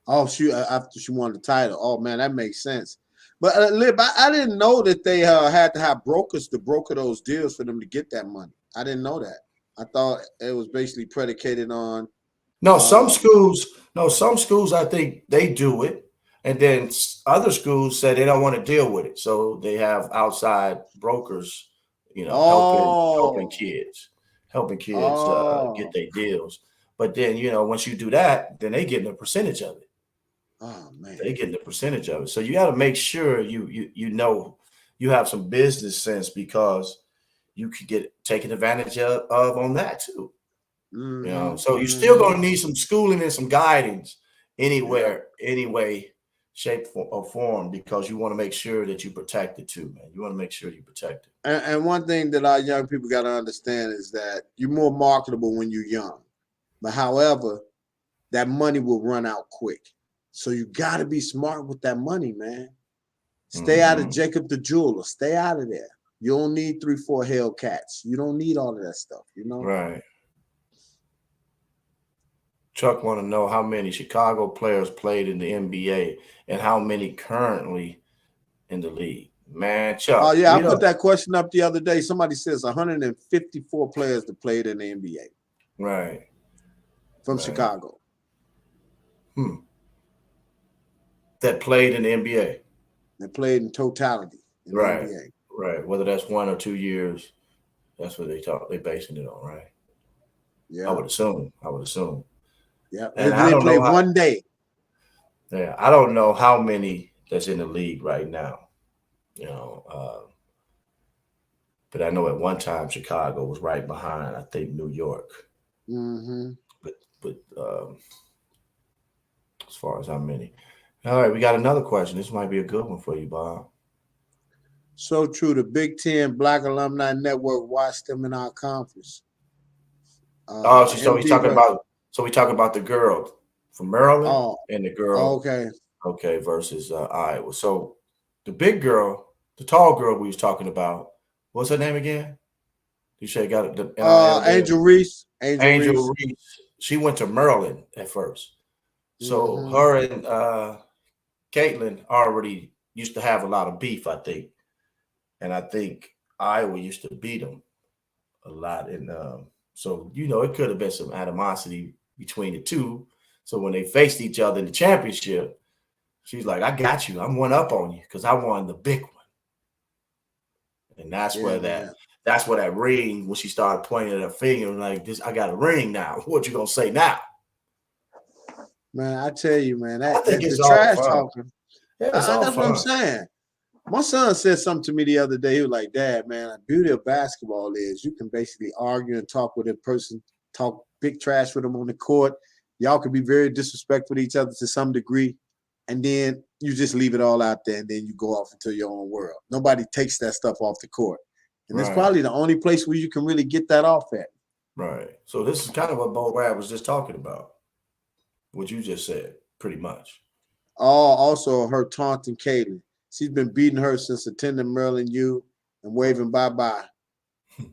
Oh, after she won the title. Oh man, that makes sense. But Lib, I didn't know that they had to have brokers to broker those deals for them to get that money. I didn't know that. I thought it was basically predicated on. Some schools. I think they do it, and then other schools say they don't want to deal with it, so they have outside brokers, helping kids get their deals. But then, once you do that, then they get a percentage of it. Oh man, they get a percentage of it. So you got to make sure you have some business sense, because you could get taken advantage of on that too. Mm-hmm. So you're still going to need some schooling and some guidance any way, shape, or form, because you want to make sure that you protect it too, man. You want to make sure you protect it. And one thing that our young people got to understand is that you're more marketable when you're young. But however, that money will run out quick. So you got to be smart with that money, man. Stay out of Jacob the Jeweler. Stay out of there. You don't need 3-4 Hellcats. You don't need all of that stuff, Right. Chuck want to know how many Chicago players played in the NBA and how many currently in the league. Man, Chuck. Oh, yeah, I put that question up the other day. Somebody says 154 players that played in the NBA. Right. From Chicago. That played in the NBA. That played in totality in the NBA. Right. Whether that's 1 or 2 years, that's what they're basing it on, right? Yeah. I would assume. Yeah. And they played one day. Yeah. I don't know how many that's in the league right now. But I know at one time Chicago was right behind, I think, New York. Mm-hmm. But as far as how many. All right, we got another question. This might be a good one for you, Bob. So true. The Big Ten Black Alumni Network watched them in our conference. So we talking about the girl from Maryland and the girl. Okay, versus Iowa. So the big girl, the tall girl we was talking about, what's her name again? You said got it. Angel Reese. Angel Reese. She went to Maryland at first. So her and Caitlin already used to have a lot of beef, I think. And I think Iowa used to beat them a lot. And so, it could have been some animosity between the two. So when they faced each other in the championship, she's like, I got you. I'm one up on you because I won the big one. And that's where that ring, when she started pointing at her finger, like, I got a ring now. What you going to say now? Man, I tell you, man, I think it's the all trash fun. talking. Yeah, that's fun. What I'm saying. My son said something to me the other day. He was like, Dad, man, the beauty of basketball is you can basically argue and talk with a person, talk big trash with them on the court. Y'all can be very disrespectful to each other to some degree. And then you just leave it all out there and then you go off into your own world. Nobody takes that stuff off the court. And it's probably the only place where you can really get that off at. Right. So this is kind of what Bo Rad was just talking about. What you just said, pretty much. Also her taunting Caitlin. She's been beating her since attending Maryland U and waving bye-bye.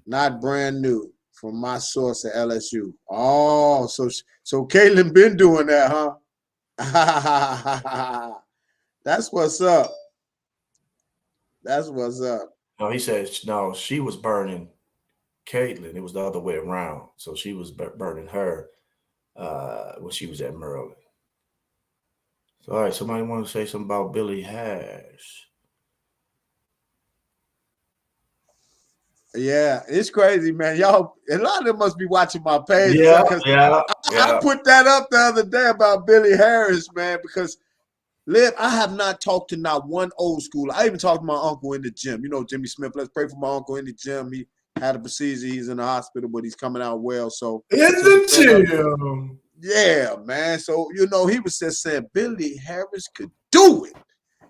Not brand new from my source at LSU. Oh, so Caitlin been doing that, huh? That's what's up. That's what's up. No, he said no. She was burning Caitlin. It was the other way around. So she was burning her when she was at Maryland. So, all right, somebody want to say something about Billy Harris? Yeah, it's crazy, man. Y'all, a lot of them must be watching my page. Yeah, Because yeah. I put that up the other day about Billy Harris, man, because Liv, I have not talked to not one old schooler. I even talked to my uncle in the gym. You know, Jimmy Smith. Let's pray for my uncle in the gym. He had a procedure. He's in the hospital, but he's coming out well. So in the gym. Yeah, man. So, you know, he was just saying Billy Harris could do it.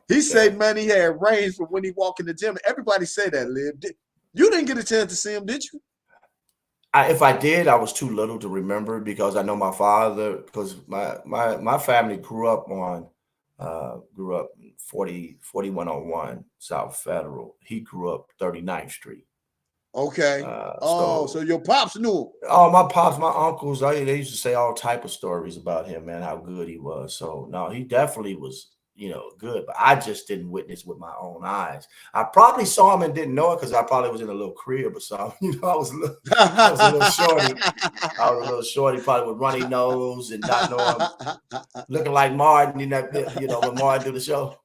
He said, man, he had range from when he walked in the gym. Everybody say that, Liv. You didn't get a chance to see him, did you? If I did, I was too little to remember because I know my father, because my family grew up 4101 South Federal. He grew up 39th Street. Okay. So your pops knew him. Oh, my pops, my uncles, they used to say all type of stories about him, man, how good he was. So no, he definitely was, good. But I just didn't witness with my own eyes. I probably saw him and didn't know it because I probably was in a little crib or something. I was a little shorty. I was a little shorty, probably with runny nose and not knowing, looking like Martin, when Martin do the show.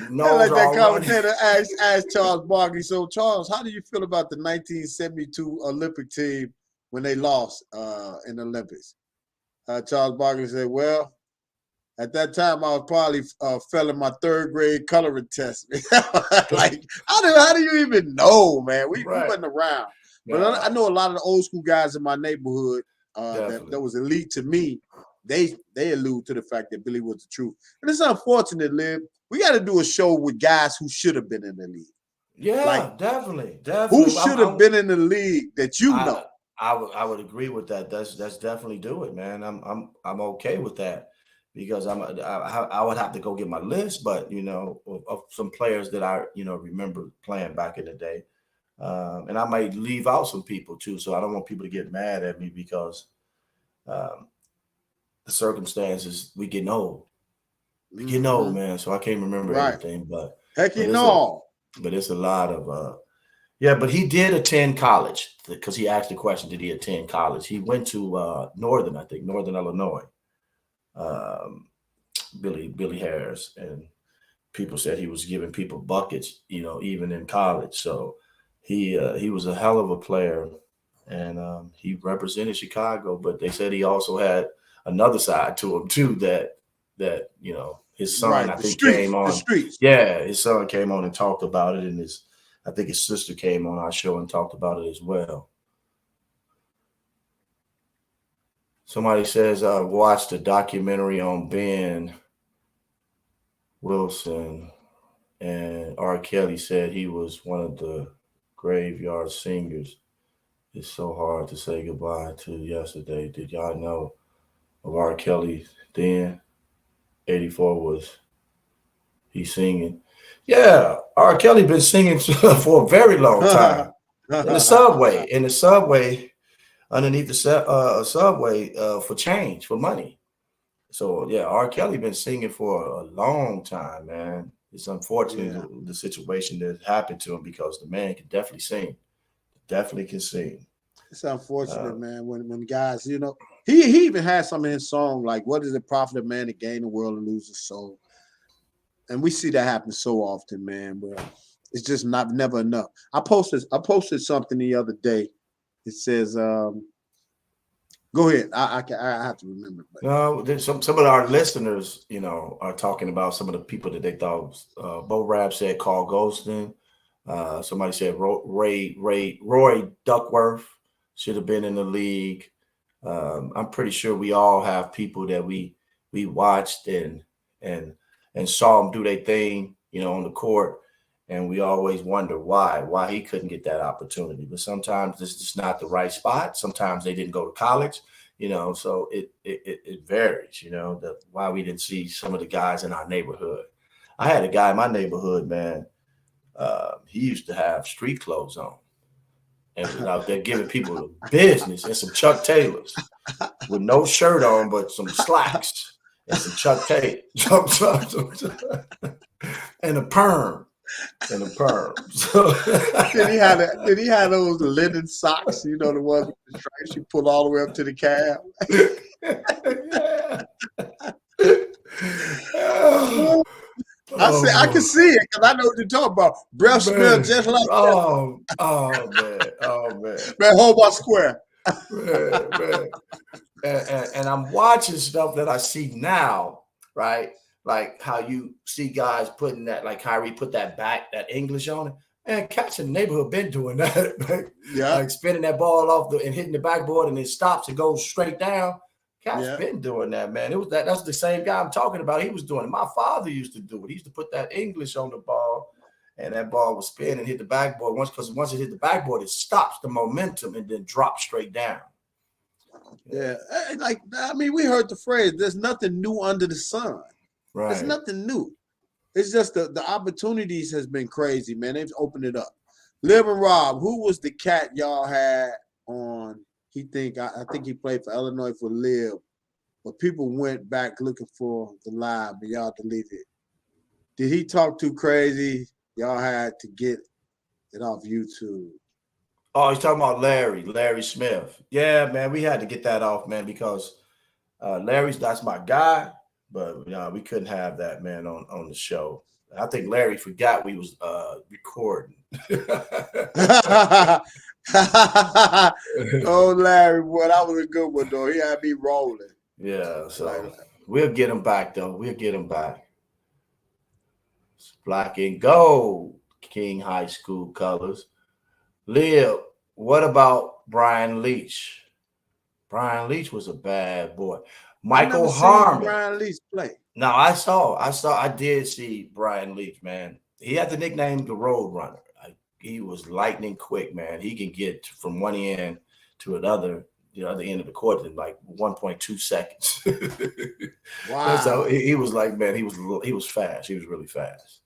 No, like that commentator asked Charles Barkley. So, Charles, how do you feel about the 1972 Olympic team when they lost in the Olympics? Charles Barkley said, well, at that time, I was probably failing my third grade coloring test. Like, how do you even know, man? We wasn't around. But I know a lot of the old school guys in my neighborhood that was elite to me. They allude to the fact that Billy was the truth. And it's unfortunate, Liv. We got to do a show with guys who should have been in the league. Yeah, like, definitely. Who should have been in the league that you know? I would agree with that. That's definitely do it, man. I'm okay with that because I would have to go get my list, but of some players that I remember playing back in the day, and I might leave out some people too. So I don't want people to get mad at me because the circumstances we getting old. Man. So I can't remember everything, but heck, but it's a lot of but he did attend college because he asked the question, did he attend college? He went to Northern Illinois. Billy Harris, and people said he was giving people buckets, even in college. So he was a hell of a player, and he represented Chicago. But they said he also had another side to him too that his son came on. Yeah, his son came on and talked about it, and I think his sister came on our show and talked about it as well. Somebody says, I watched a documentary on Ben Wilson, and R. Kelly said he was one of the graveyard singers. It's so hard to say goodbye to yesterday. Did y'all know of R. Kelly then? 84 was he singing? Yeah, R. Kelly been singing for a very long time. In the subway, underneath the subway for change, for money. So yeah, R. Kelly been singing for a long time, man. It's unfortunate the situation that happened to him because the man can definitely sing. Definitely can sing. It's unfortunate, man, when guys, he even had some in his song like, what is it profit of man to gain the world and lose his soul? And we see that happen so often, man, but it's just never enough. I posted something the other day. It says, go ahead. I have to remember. No, some of our listeners, are talking about some of the people that they thought. Bo Rap said Carl Golston. Somebody said Roy Duckworth should have been in the league. I'm pretty sure we all have people that we watched and saw them do their thing, on the court. And we always wonder why he couldn't get that opportunity. But sometimes it's just not the right spot. Sometimes they didn't go to college, so it varies, why we didn't see some of the guys in our neighborhood. I had a guy in my neighborhood, man. He used to have street clothes on and was out there giving people the business and some Chuck Taylors with no shirt on, but some slacks. and some Chuck Tate, and a perm. So Did he have those linen socks? You know, the ones with the stripes you pull all the way up to the calf. I can see it because I know what you're talking about. Breath smell just like man. Man, Hobart Square. Man. And I'm watching stuff that I see now, right? Like how you see guys putting that, like Kyrie put that English on it. Man, cats in the neighborhood been doing that. Like spinning that ball off and hitting the backboard and it stops and goes straight down. Cats been doing that, man. That's the same guy I'm talking about. He was doing it. My father used to do it. He used to put that English on the ball, and that ball would spin and hit the backboard. Once it hit the backboard, it stops the momentum and then drops straight down. Yeah, we heard the phrase, there's nothing new under the sun. Right. There's nothing new. It's just the opportunities has been crazy, man. They've opened it up. Liv and Rob, who was the cat y'all had on? I think he played for Illinois for Liv, but people went back looking for the live, but y'all deleted it. Did he talk too crazy? Y'all had to get it off YouTube. Oh, he's talking about Larry Smith. Yeah, man, we had to get that off, man, because that's my guy, but we couldn't have that, man, on the show. I think Larry forgot we was recording. Oh, Larry, boy, that was a good one, though. He had me rolling. Yeah, so we'll get him back, though. We'll get him back. It's black and gold, King High School colors. Liv, what about Brian Leach? Brian Leach was a bad boy. Michael Harmon. Brian Leach play. No, I did see Brian Leach, man. He had the nickname the Road Runner. He was lightning quick, man. He can get from one end to the other end of the court in like 1.2 seconds. Wow. So he was like, man, he was fast. He was really fast.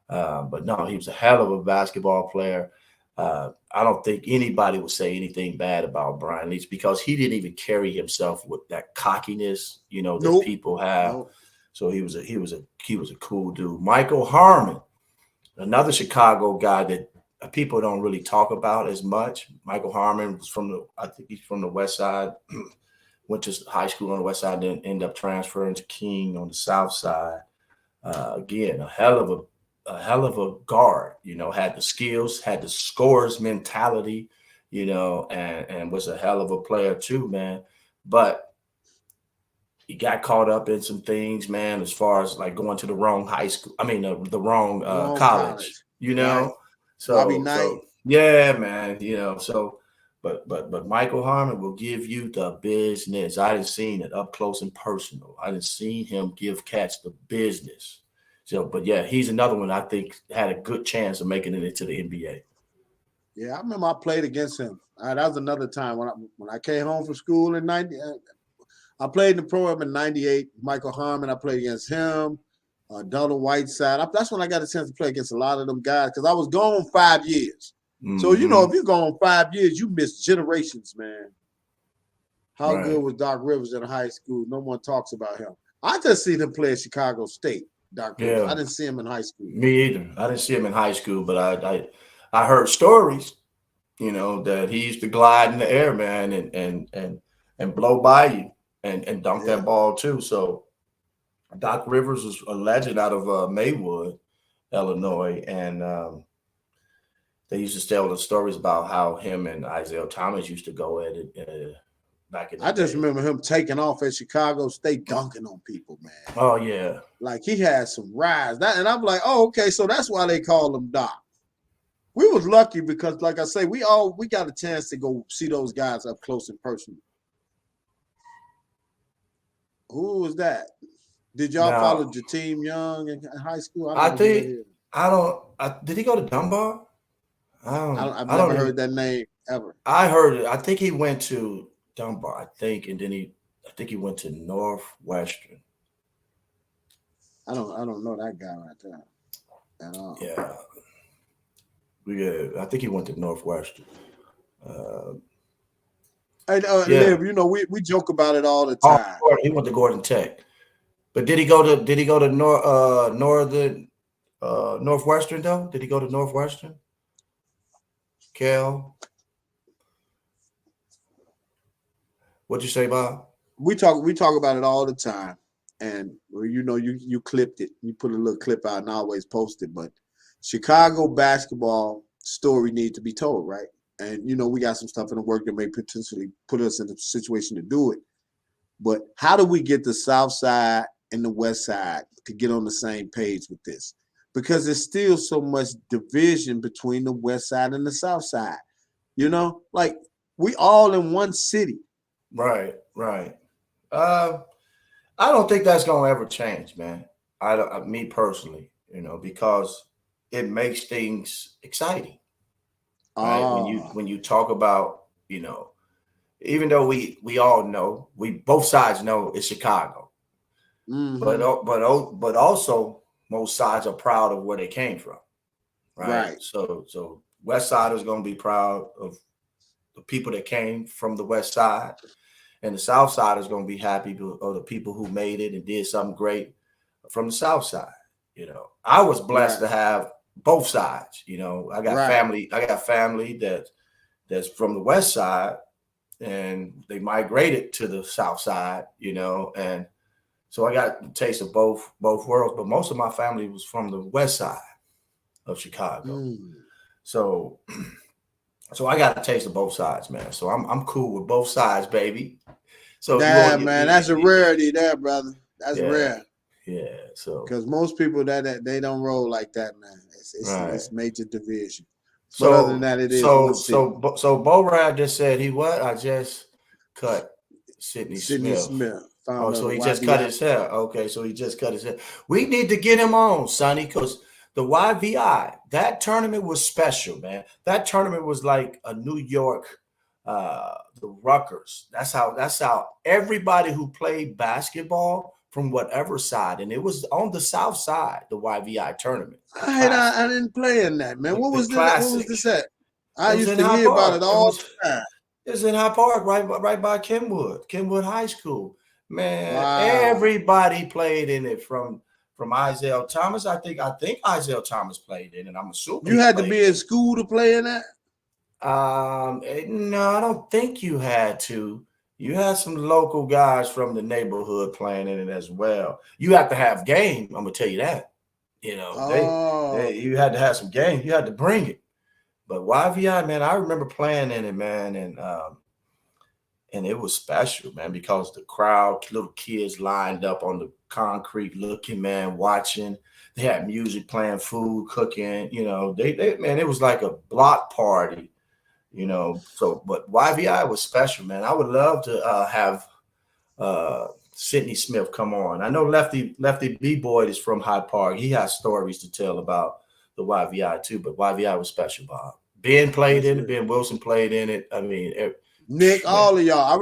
But no, he was a hell of a basketball player. I don't think anybody would say anything bad about Brian Leach because he didn't even carry himself with that cockiness, that people have. Nope. So he was a cool dude. Michael Harmon, another Chicago guy that people don't really talk about as much. Michael Harmon was I think he's from the West Side, went to high school on the West Side, then ended up transferring to King on the South Side. Again, a hell of a guard, had the skills, had the scorer's mentality, and was a hell of a player too, man. But he got caught up in some things, man, as far as like going to the wrong high school. I mean, the wrong college. Right. So yeah, man, but Michael Harmon will give you the business. I didn't seen it up close and personal. I didn't seen him give cats the business. So, but yeah, he's another one I think had a good chance of making it into the NBA. Yeah, I remember I played against him. That was another time when I came home from school in 90. I played in the program in 98. Michael Harmon, I played against him. Donald Whiteside. That's when I got a chance to play against a lot of them guys because I was gone 5 years. Mm-hmm. So, if you're gone 5 years, you miss generations, man. How good was Doc Rivers in high school? No one talks about him. I just seen him play at Chicago State, Doc Rivers. I didn't see him in high school. Me either. I didn't see him in high school, but I heard stories, that he used to glide in the air, man, and blow by you and dunk that ball too. So Doc Rivers was a legend out of Maywood, Illinois, and they used to tell the stories about how him and Isaiah Thomas used to go at it back in the day. I just remember him taking off at Chicago State, dunking on people, man. Oh yeah, like he had some rise. And I'm like, oh, okay, so that's why they call him Doc. We was lucky because, like I say, we got a chance to go see those guys up close and personal. Who was that? Did y'all follow Jateem Young in high school? Did he go to Dunbar? I've never heard that name ever. I heard it. I think he went to Dunbar, and then I think he went to Northwestern. I don't know that guy right there at all. Yeah. I think he went to Northwestern. Liv, we joke about it all the time. He went to Gordon Tech. But did he go to Northwestern though? Did he go to Northwestern? Kel, what'd you say, Bob? We talk about it all the time, and you clipped it. You put a little clip out and I always post it. But Chicago basketball story needs to be told, right? And we got some stuff in the work that may potentially put us in a situation to do it. But how do we get the South Side and the West Side to get on the same page with this? Because there's still so much division between the West Side and the South Side. Like we all in one city. Right. I don't think that's gonna ever change, man. Me personally, because it makes things exciting, right? When you talk about, even though we all know, both sides know it's Chicago, but also most sides are proud of where they came from, right? So West Side is gonna be proud of the people that came from the West Side. And the South Side is going to be happy of the people who made it and did something great from the South Side. I was blessed to have both sides. I got family that's from the West Side, and they migrated to the South Side. And so I got a taste of both worlds. But most of my family was from the West Side of Chicago. So I got a taste of both sides, man. So I'm cool with both sides, baby. So man, that's a rarity there, brother. That's rare. Yeah. So because most people that they don't roll like that, man. It's major division. So but other than that, it is. So Bo-Rad just said he what? I just cut Sidney Smith. So he just cut his hair. Okay, so he just cut his hair. We need to get him on, Sonny, because the YVI, that tournament was special, man. That tournament was like a New York, the Rutgers. That's how everybody who played basketball from whatever side, and it was on the South Side, the YVI tournament. I didn't play in that, man. What was this at? I used to hear about it all the time. It was in Hyde Park, right by Kenwood High School. Man, everybody played in it from Isaiah Thomas. I think Isaiah Thomas played in it. I'm assuming you had to be in school to play in that. No, I don't think you had to. You had some local guys from the neighborhood playing in it as well. You have to have game. I'm gonna tell you that. You had to have some game. You had to bring it. But YVI, man, I remember playing in it, man, and it was special, man, because the crowd, little kids lined up on the concrete looking, man, watching. They had music playing, food cooking, man, it was like a block party, So, but YVI was special, man. I would love to have Sidney Smith come on. I know Lefty B-Boy is from Hyde Park. He has stories to tell about the YVI too, but YVI was special, Bob. Ben played in it. Ben Wilson played in it. I mean, Nick, all of y'all. I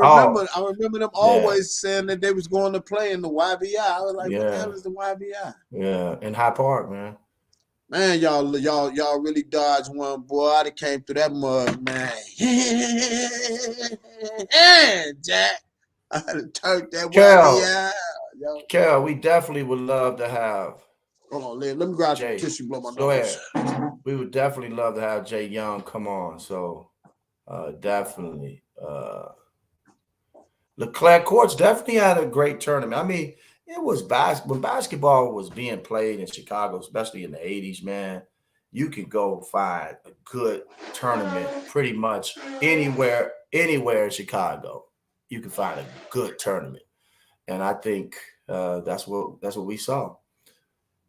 remember them always saying that they was going to play in the YVI. I was like, what the hell is the YVI? Yeah, in Hyde Park, man. Man, y'all really dodged one, boy. I came through that mud, man. Jack, I turned that YVI. Kel, we definitely would love to have. Hold on, let me grab some tissue, blow my nose. Go ahead. We would definitely love to have Jay Young come on. So definitely. Leclerc Courts definitely had a great tournament. I mean, it was when basketball was being played in Chicago, especially in the 80s, man, you could go find a good tournament pretty much anywhere in Chicago. You can find a good tournament. And I think that's what we saw.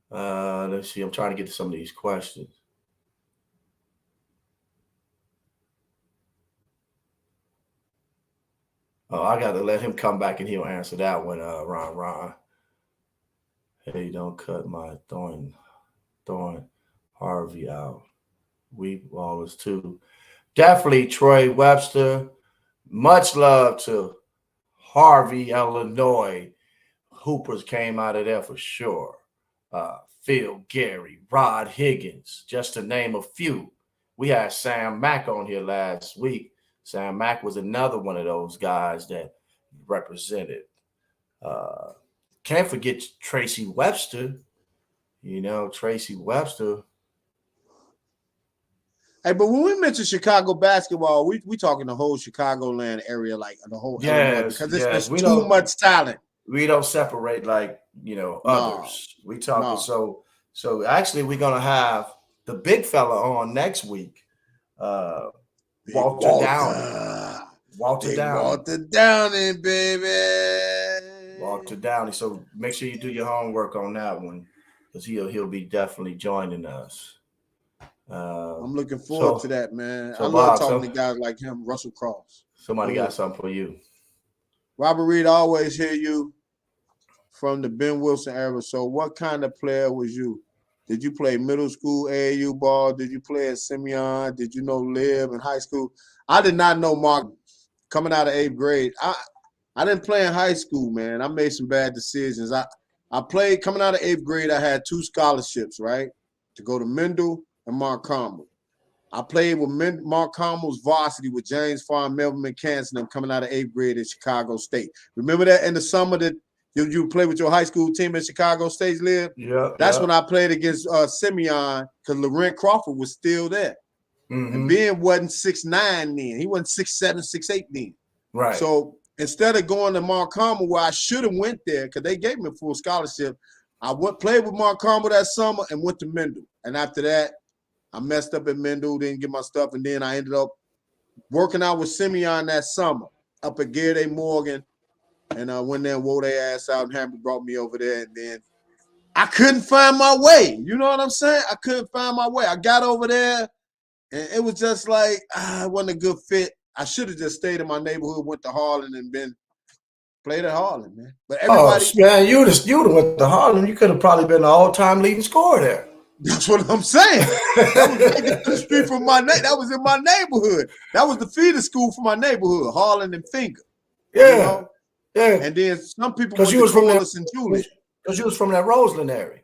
Let's see. I'm trying to get to some of these questions. Oh, I got to let him come back and he'll answer that one, Ron. Hey, don't cut my Thorn Harvey out. We always too. Definitely Troy Webster. Much love to Harvey, Illinois. Hoopers came out of there for sure. Phil Gary, Rod Higgins, just to name a few. We had Sam Mack on here last week. Sam Mack was another one of those guys that represented can't forget Tracy Webster. You know, Tracy Webster. Hey, but when we mention Chicago basketball, we talking the whole Chicagoland area, like the whole Illinois, because it's too much talent. We don't separate like others. We talking so actually we're gonna have the big fella on next week. Walter Downey. Walter Downey, baby. Walter Downey. So make sure you do your homework on that one, because he'll be definitely joining us. I'm looking forward to that, man. I love talking to guys like him, Russell Cross. Somebody got something for you. Robert Reed, I always hear you from the Ben Wilson era. So what kind of player was you? Did you play middle school AAU ball? Did you play at Simeon? Did you know Lib in high school? I did not know Mark coming out of 8th grade. I didn't play in high school, man. I made some bad decisions. I played coming out of 8th grade. I had 2 scholarships, right, to go to Mendel and Mark Carmel. I played with Mark Carmel's varsity with James Farr, Melvin McCants, and them coming out of 8th grade at Chicago State. Remember that in the summer that you played with your high school team at Chicago State, Liv? Yeah. That's when I played against Simeon, because Laurent Crawford was still there. Mm-hmm. And Ben wasn't 6'9" then. He wasn't 6'7", 6'8" then. Right. So instead of going to Mark Carmel, where I should have went there, because they gave me a full scholarship, I played with Mark Carmel that summer and went to Mendel. And after that, I messed up at Mendel, didn't get my stuff, and then I ended up working out with Simeon that summer up at Gary Morgan. And I went there and wore their ass out, and Hamby brought me over there. And then I couldn't find my way. You know what I'm saying? I couldn't find my way. I got over there, and it was just like, it wasn't a good fit. I should have just stayed in my neighborhood, went to Harlan, and played at Harlan, man. But everybody, man, you would have went to Harlan. You could have probably been the all-time leading scorer there. That's what I'm saying. That was right the street from that was in my neighborhood. That was the feeder school for my neighborhood, Harlan and Finger. Yeah. You know? Yeah. And then some people went to Corliss and Julius. Because you was from that Roseland area.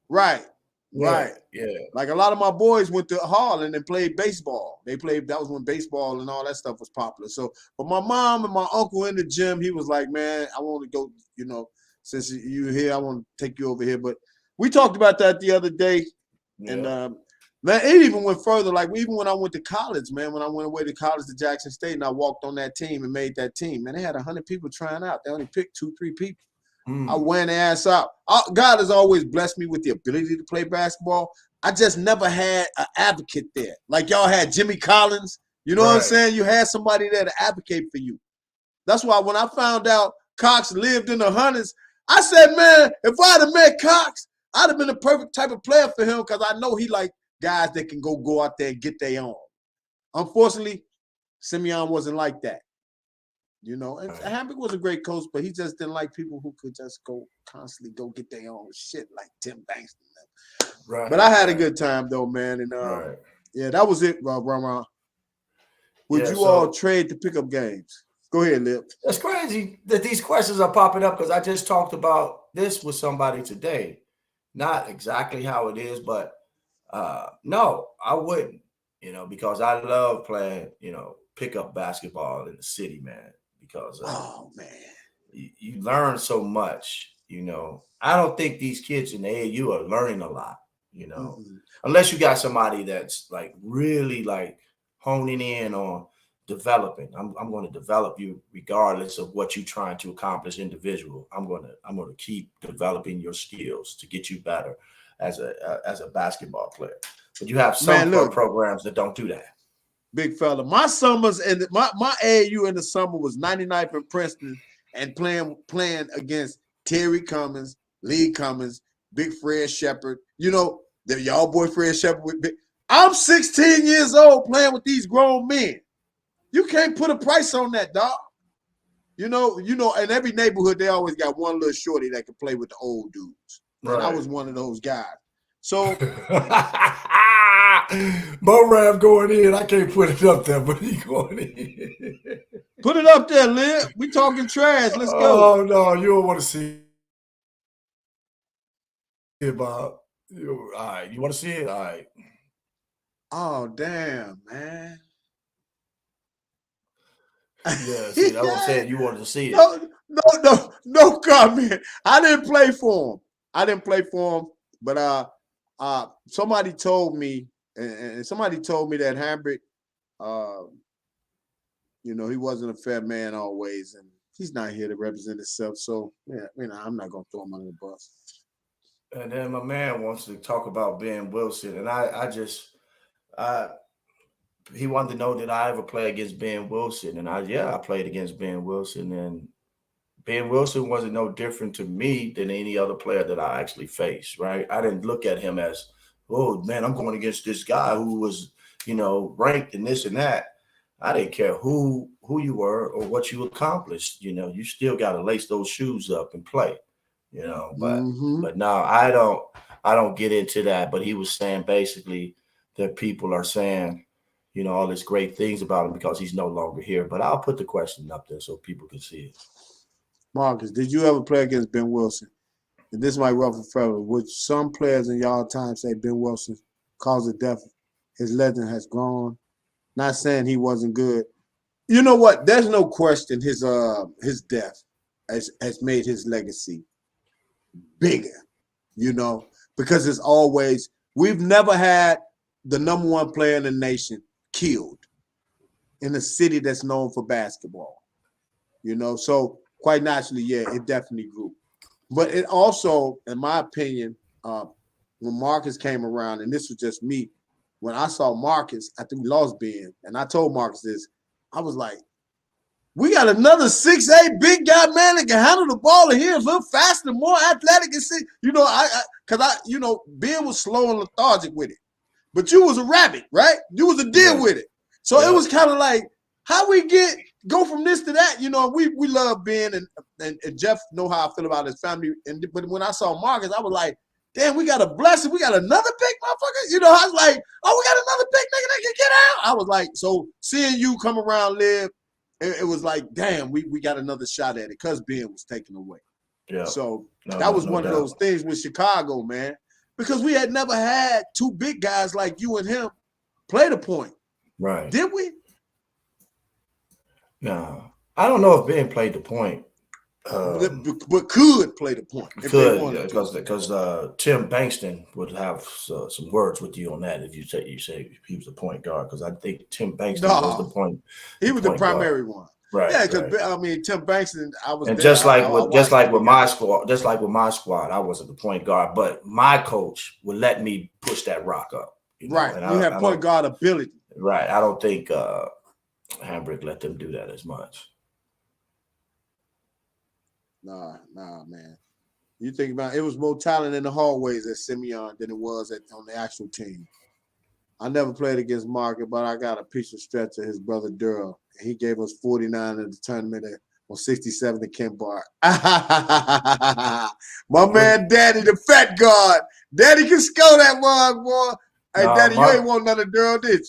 Right. Yeah. Right. Yeah. Like a lot of my boys went to Harlan and played baseball. That was when baseball and all that stuff was popular. So, but my mom and my uncle in the gym, he was like, man, I want to go, since you're here, I want to take you over here. But we talked about that the other day. Yeah. And man, it even went further. Like even when I went to college, man, when I went away to college to Jackson State and I walked on that team and made that team, man, they had 100 people trying out. They only picked 2-3 people. I went ass out. God has always blessed me with the ability to play basketball. I just never had an advocate there. Like y'all had Jimmy Collins. You know what I'm saying? You had somebody there to advocate for you. That's why when I found out Cox lived in the hundreds, I said, man, if I'd have met Cox, I'd have been the perfect type of player for him, because I know he like guys that can go out there and get their own. Unfortunately, Simeon wasn't like that. And Hamburg was a great coach, but he just didn't like people who could just constantly go get their own shit like Tim Banks. Right. But I had a good time though, man. And yeah, that was it, Ron. Would you all trade to pick up games? Go ahead, Lip. That's crazy that these questions are popping up, because I just talked about this with somebody today. Not exactly how it is, but no, I wouldn't, because I love playing, pickup basketball in the city, man, because you learn so much, I don't think these kids in the AAU are learning a lot, unless you got somebody that's like really like honing in on developing. I'm going to develop you regardless of what you're trying to accomplish individual. I'm going to keep developing your skills to get you better as a basketball player. But you have some programs that don't do that. Big fella, my summers and my AAU in the summer was 99th in Princeton and playing against Terry Cummins, Lee Cummins, Big Fred Shepard. Y'all boy Fred Shepard. I'm 16 years old playing with these grown men. You can't put a price on that, dog. In every neighborhood, they always got one little shorty that can play with the old dudes. Right. And I was one of those guys. So Bo Rav going in. I can't put it up there, but he going in. Put it up there, Lib. We talking trash. Let's go. Oh no, you don't want to see it, Bob. All right, you want to see it? All right. Oh damn, man. Yeah, see, that's what I'm saying. You wanted to see it. no comment. I didn't play for him. But somebody told me, and somebody told me that Hambrick, he wasn't a fair man always, and he's not here to represent himself. So yeah, I'm not gonna throw him under the bus. And then my man wants to talk about Ben Wilson, and he wanted to know, did I ever play against Ben Wilson? And I played against Ben Wilson, and Ben Wilson wasn't no different to me than any other player that I actually faced, right? I didn't look at him as, oh, man, I'm going against this guy who was, ranked and this and that. I didn't care who you were or what you accomplished. You still got to lace those shoes up and play, But no, I don't get into that. But he was saying basically that people are saying, all these great things about him because he's no longer here. But I'll put the question up there so people can see it. Marcus, did you ever play against Ben Wilson? And this might ruffle forever. Would some players in y'all time say Ben Wilson caused the death? His legend has gone. Not saying he wasn't good. You know what? There's no question his death has made his legacy bigger, because it's always, we've never had the number one player in the nation killed in a city that's known for basketball. So quite naturally, yeah, it definitely grew. But it also, in my opinion, when Marcus came around, and this was just me, when I saw Marcus after we lost Ben, and I told Marcus this, I was like, we got another 6'8" big guy, man, that can handle the ball, and he's a little faster, more athletic, and Ben was slow and lethargic with it. But you was a rabbit, right? You was a deer with it. So it was kind of like, how we go from this to that? We love Ben, and Jeff know how I feel about his family. But when I saw Marcus, I was like, damn, we got a blessing. We got another big motherfucker. I was like, oh, we got another big nigga that can get out. I was like, so seeing you come around, Liv, it was like, damn, we got another shot at it because Ben was taken away. Yeah. So that was one of those things with Chicago, man, because we had never had two big guys like you and him play the point. Right. Did we? No. I don't know if Ben played the point. But could play the point. Because Tim Bankston would have some words with you on that if you say he was the point guard, because I think Tim Bankston was the point. He was the primary one. Right. Yeah, because Tim Bankston, I was. And just like with my squad, I wasn't the point guard, but my coach would let me push that rock up. Right. You have point guard ability. Right. I don't think Hambrick let them do that as much. Nah, man. You think about it, was more talent in the hallways at Simeon than it was on the actual team. I never played against Market, but I got a piece of stretch of his brother Durrell. He gave us 49 in the tournament on 67 to Kent Bar. My man Daddy, the fat guard. Daddy can score that one, boy. Hey, Daddy, you ain't want none of Durrell, did you?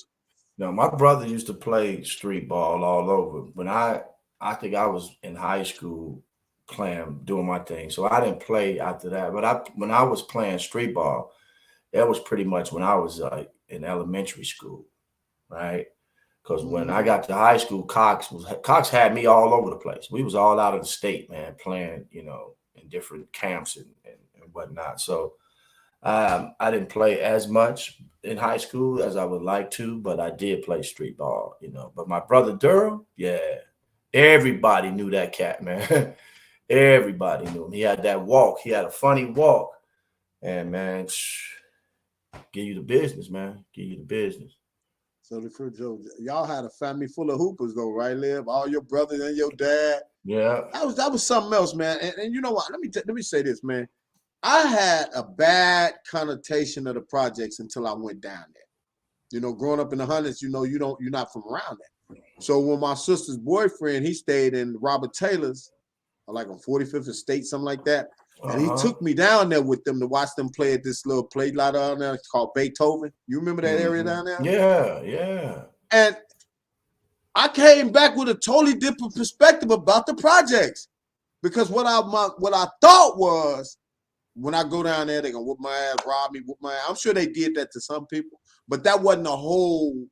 No, my brother used to play street ball all over. When I think I was in high school doing my thing. So I didn't play after that. But when I was playing street ball, that was pretty much when I was in elementary school, right? Because when I got to high school, Cox had me all over the place. We was all out of the state, man, playing, in different camps and whatnot. So I didn't play as much in high school as I would like to, but I did play street ball, But my brother Durrell, yeah, everybody knew that cat, man. Everybody knew him. He had that walk. He had a funny walk. And, man, give you the business, man. Give you the business. So y'all had a family full of hoopers, though, right, Liv? All your brothers and your dad. Yeah. That was something else, man. And you know what? Let me say this, man. I had a bad connotation of the projects until I went down there. Growing up in the hundreds, you're not from around there. So when my sister's boyfriend, he stayed in Robert Taylor's, like on 45th and State, something like that. And he took me down there with them to watch them play at this little play lot down there called Beethoven. You remember that area down there? Yeah, yeah. And I came back with a totally different perspective about the projects. Because what I thought was, when I go down there, they're going to whoop my ass, rob me, whoop my ass. I'm sure they did that to some people. But that wasn't the whole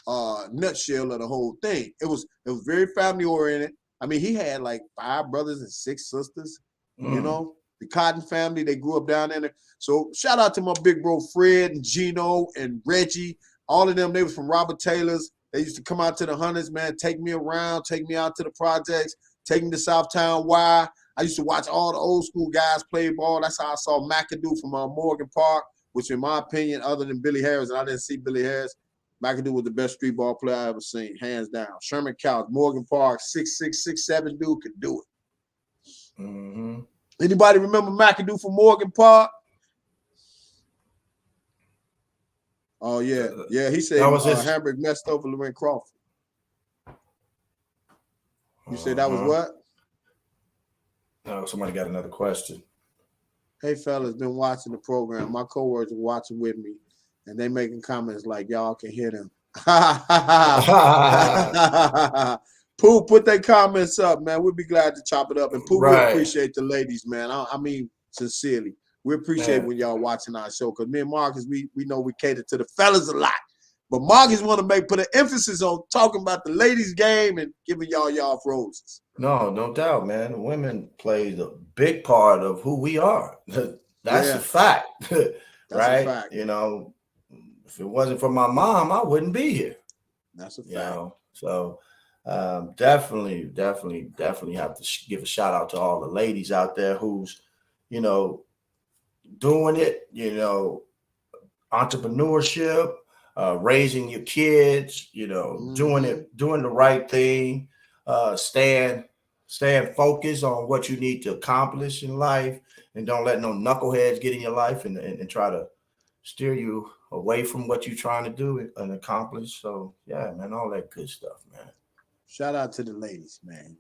nutshell of the whole thing. It was very family-oriented. I mean, he had like 5 brothers and 6 sisters. You know, the Cotton family, they grew up down there. So shout out to my big bro Fred and Gino and Reggie. All of them, they was from Robert Taylor's. They used to come out to the Hunters, man, take me around, take me out to the projects, take me to Southtown Y. I used to watch all the old school guys play ball. That's how I saw McAdoo from Morgan Park, which in my opinion, other than Billy Harris, and I didn't see Billy Harris, McAdoo was the best street ball player I ever seen, hands down. Sherman Couch, Morgan Park, 6'6", 6'7" dude could do it. Mm-hmm. Anybody remember McAdoo from Morgan Park? Oh, yeah. Yeah, he said Hamburg messed over Loren Crawford. You said that was what? No, somebody got another question. Hey, fellas, been watching the program. My coworkers are watching with me, and they making comments like, y'all can hear them. Pooh, put their comments up, man. We'll be glad to chop it up. And Pooh, we appreciate the ladies, man. I mean, sincerely. We appreciate when y'all watching our show, because me and Marcus, we know we cater to the fellas a lot. But Marcus want to put an emphasis on talking about the ladies' game and giving y'all roses. No doubt, man. Women play a big part of who we are. That's a fact, right? A fact. You know, if it wasn't for my mom, I wouldn't be here. That's a fact. You know? So definitely have to give a shout out to all the ladies out there who's, you know, doing it, you know, entrepreneurship, raising your kids, you know, doing the right thing, staying focused on what you need to accomplish in life, and don't let no knuckleheads get in your life and try to steer you away from what you're trying to do and accomplish. So yeah, man, all that good stuff, man. Shout out to the ladies, man.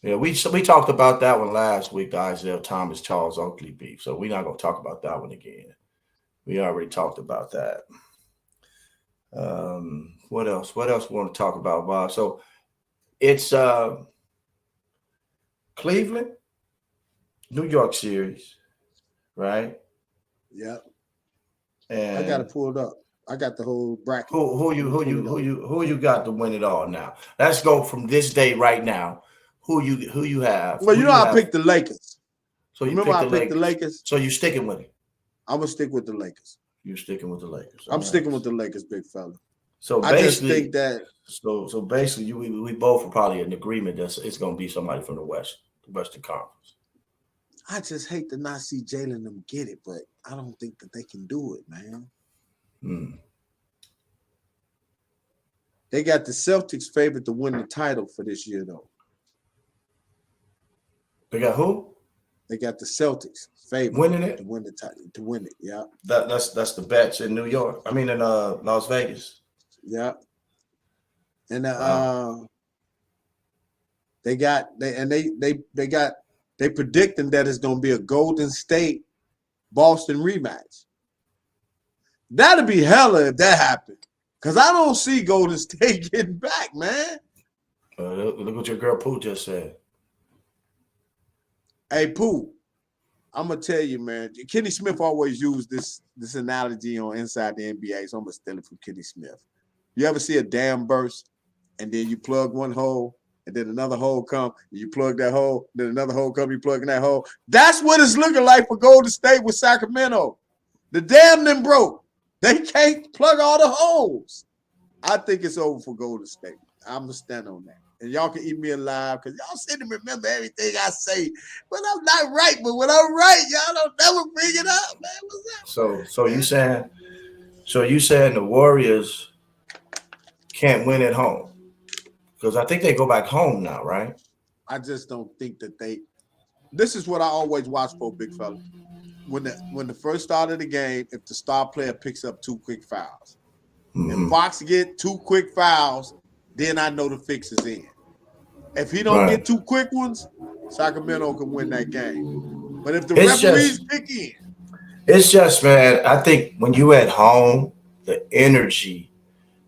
Yeah, we talked about that one last week, the Isaiah Thomas Charles Oakley beef. So we're not gonna talk about that one again. We already talked about that. What else? What else we want to talk about, Bob? So it's Cleveland, New York series, right? Yep. And I got it pulled up. I got the whole bracket. Who you got to win it all now? Let's go from this day right now. Who you have? Well, you know I picked the Lakers. So you remember I picked the Lakers. So you sticking with it? I'm gonna stick with the Lakers. You're sticking with the Lakers. I'm sticking with the Lakers, big fella. So I just think that. So basically, we both are probably in agreement that it's going to be somebody from the Western Conference. I just hate to not see Jalen them get it, but I don't think that they can do it, man. They got the Celtics favored to win the title for this year, though. They got who? They got the Celtics favored winning it to win the title. To win it, yeah. That's the bets in New York. I mean in Las Vegas. Yeah. And they predicting that it's gonna be a Golden State Boston rematch. That'd be hella if that happened. Cause I don't see Golden State getting back, man. Look what your girl Pooh just said. Hey Pooh, I'm gonna tell you, man. Kenny Smith always used this analogy on Inside the NBA, so I'm gonna steal it from Kenny Smith. You ever see a dam burst, and then you plug one hole, and then another hole come, and you plug that hole, then another hole come, you plug in that hole. That's what it's looking like for Golden State with Sacramento. The dam then broke. They can't plug all the holes. I think it's over for Golden State. I'm gonna stand on that. And y'all can eat me alive because y'all seem to remember everything I say. But I'm not right. But when I'm right, y'all don't never bring it up, man. What's up? So you saying the Warriors can't win at home? Because I think they go back home now, right? I just don't think that they. This is what I always watch for, big fella. When the first start of the game, if the star player picks up 2 quick fouls, if Fox get 2 quick fouls, then I know the fix is in. If he don't get 2 quick ones, Sacramento can win that game. But if the referees kick in. It's just, man, I think when you at home, the energy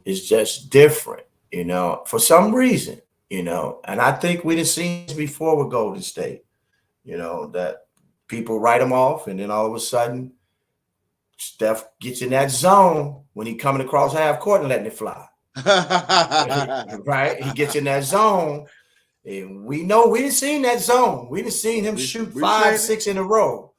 is just different, you know, for some reason, you know. And I think we've seen this before with Golden State, you know, that people write them off, and then all of a sudden, Steph gets in that zone when he coming across half court and letting it fly. Right? He gets in that zone. And we know we didn't seen that zone. We didn't seen him shoot we 5, 6 in a row.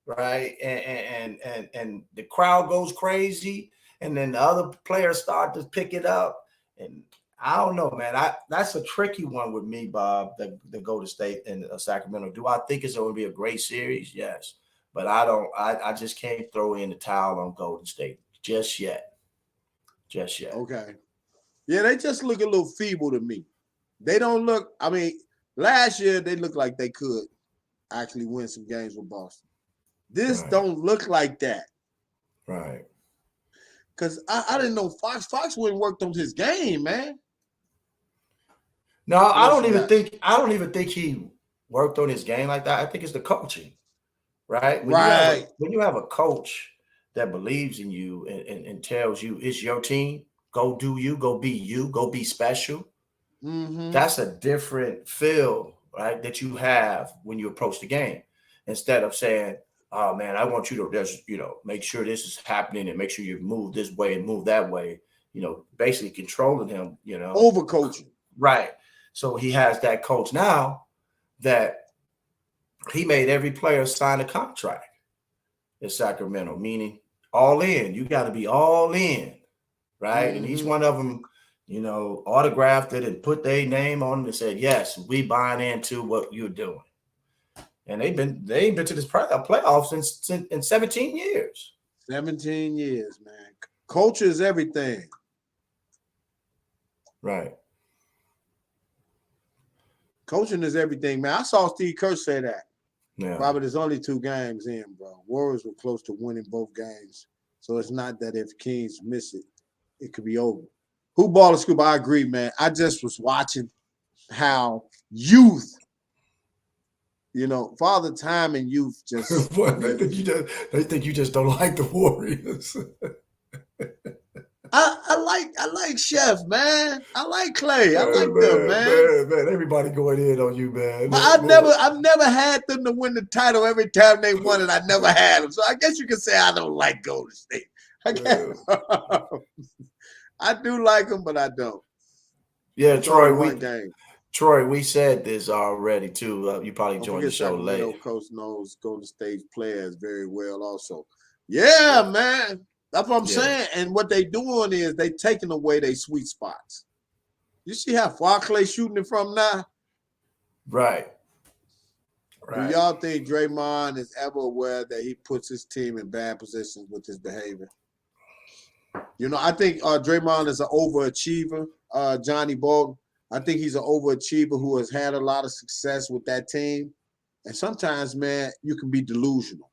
Right. And the crowd goes crazy. And then the other players start to pick it up. And I don't know, man. That's a tricky one with me, Bob, the Golden State and Sacramento. Do I think it's going to be a great series? Yes. But I just can't throw in the towel on Golden State just yet. Just yet. Okay. Yeah, they just look a little feeble to me. They don't look, I mean, last year they looked like they could actually win some games with Boston. This don't look like that. Right. Because I didn't know Fox wouldn't worked on his game, man. No, I don't even think he worked on his game like that. I think it's the coaching. Right? When you have a coach that believes in you and tells you it's your team, go do you, go be special. Mm-hmm. That's a different feel, right, that you have when you approach the game. Instead of saying, oh, man, I want you to just, make sure this is happening and make sure you move this way and move that way, basically controlling him, Overcoaching. Right. So he has that coach now that he made every player sign a contract in Sacramento, meaning all in. You got to be all in, right? Mm-hmm. And each one of them, autographed it and put their name on it and said, yes, we buying into what you're doing. And they ain't been to this playoffs since in 17 years. 17 years, man. Culture is everything. Right. Coaching is everything, man. I saw Steve Kerr say that. Yeah. Robert, there's only 2 games in, bro. Warriors were close to winning both games. So it's not that if Kings miss it, it could be over. Who ball the scoop? I agree, man. I just was watching how youth, Father Time and youth just. Boy, they think you just don't like the Warriors. I like Chef, man. I like Clay. I like them, man. Man, everybody going in on you, man. But I've never had them to win the title every time they won it. I never had them. So I guess you can say I don't like Golden State. I do like them, but I don't. Yeah, it's Troy, we said this already too. You probably joined the show late. Coach knows Golden State players very well also. Yeah, man. That's what I'm saying. And what they doing is they taking away their sweet spots. You see how far Clay shooting it from now? Right. Do y'all think Draymond is ever aware that he puts his team in bad positions with his behavior? I think Draymond is an overachiever, Johnny Bolton. I think he's an overachiever who has had a lot of success with that team. And sometimes, man, you can be delusional.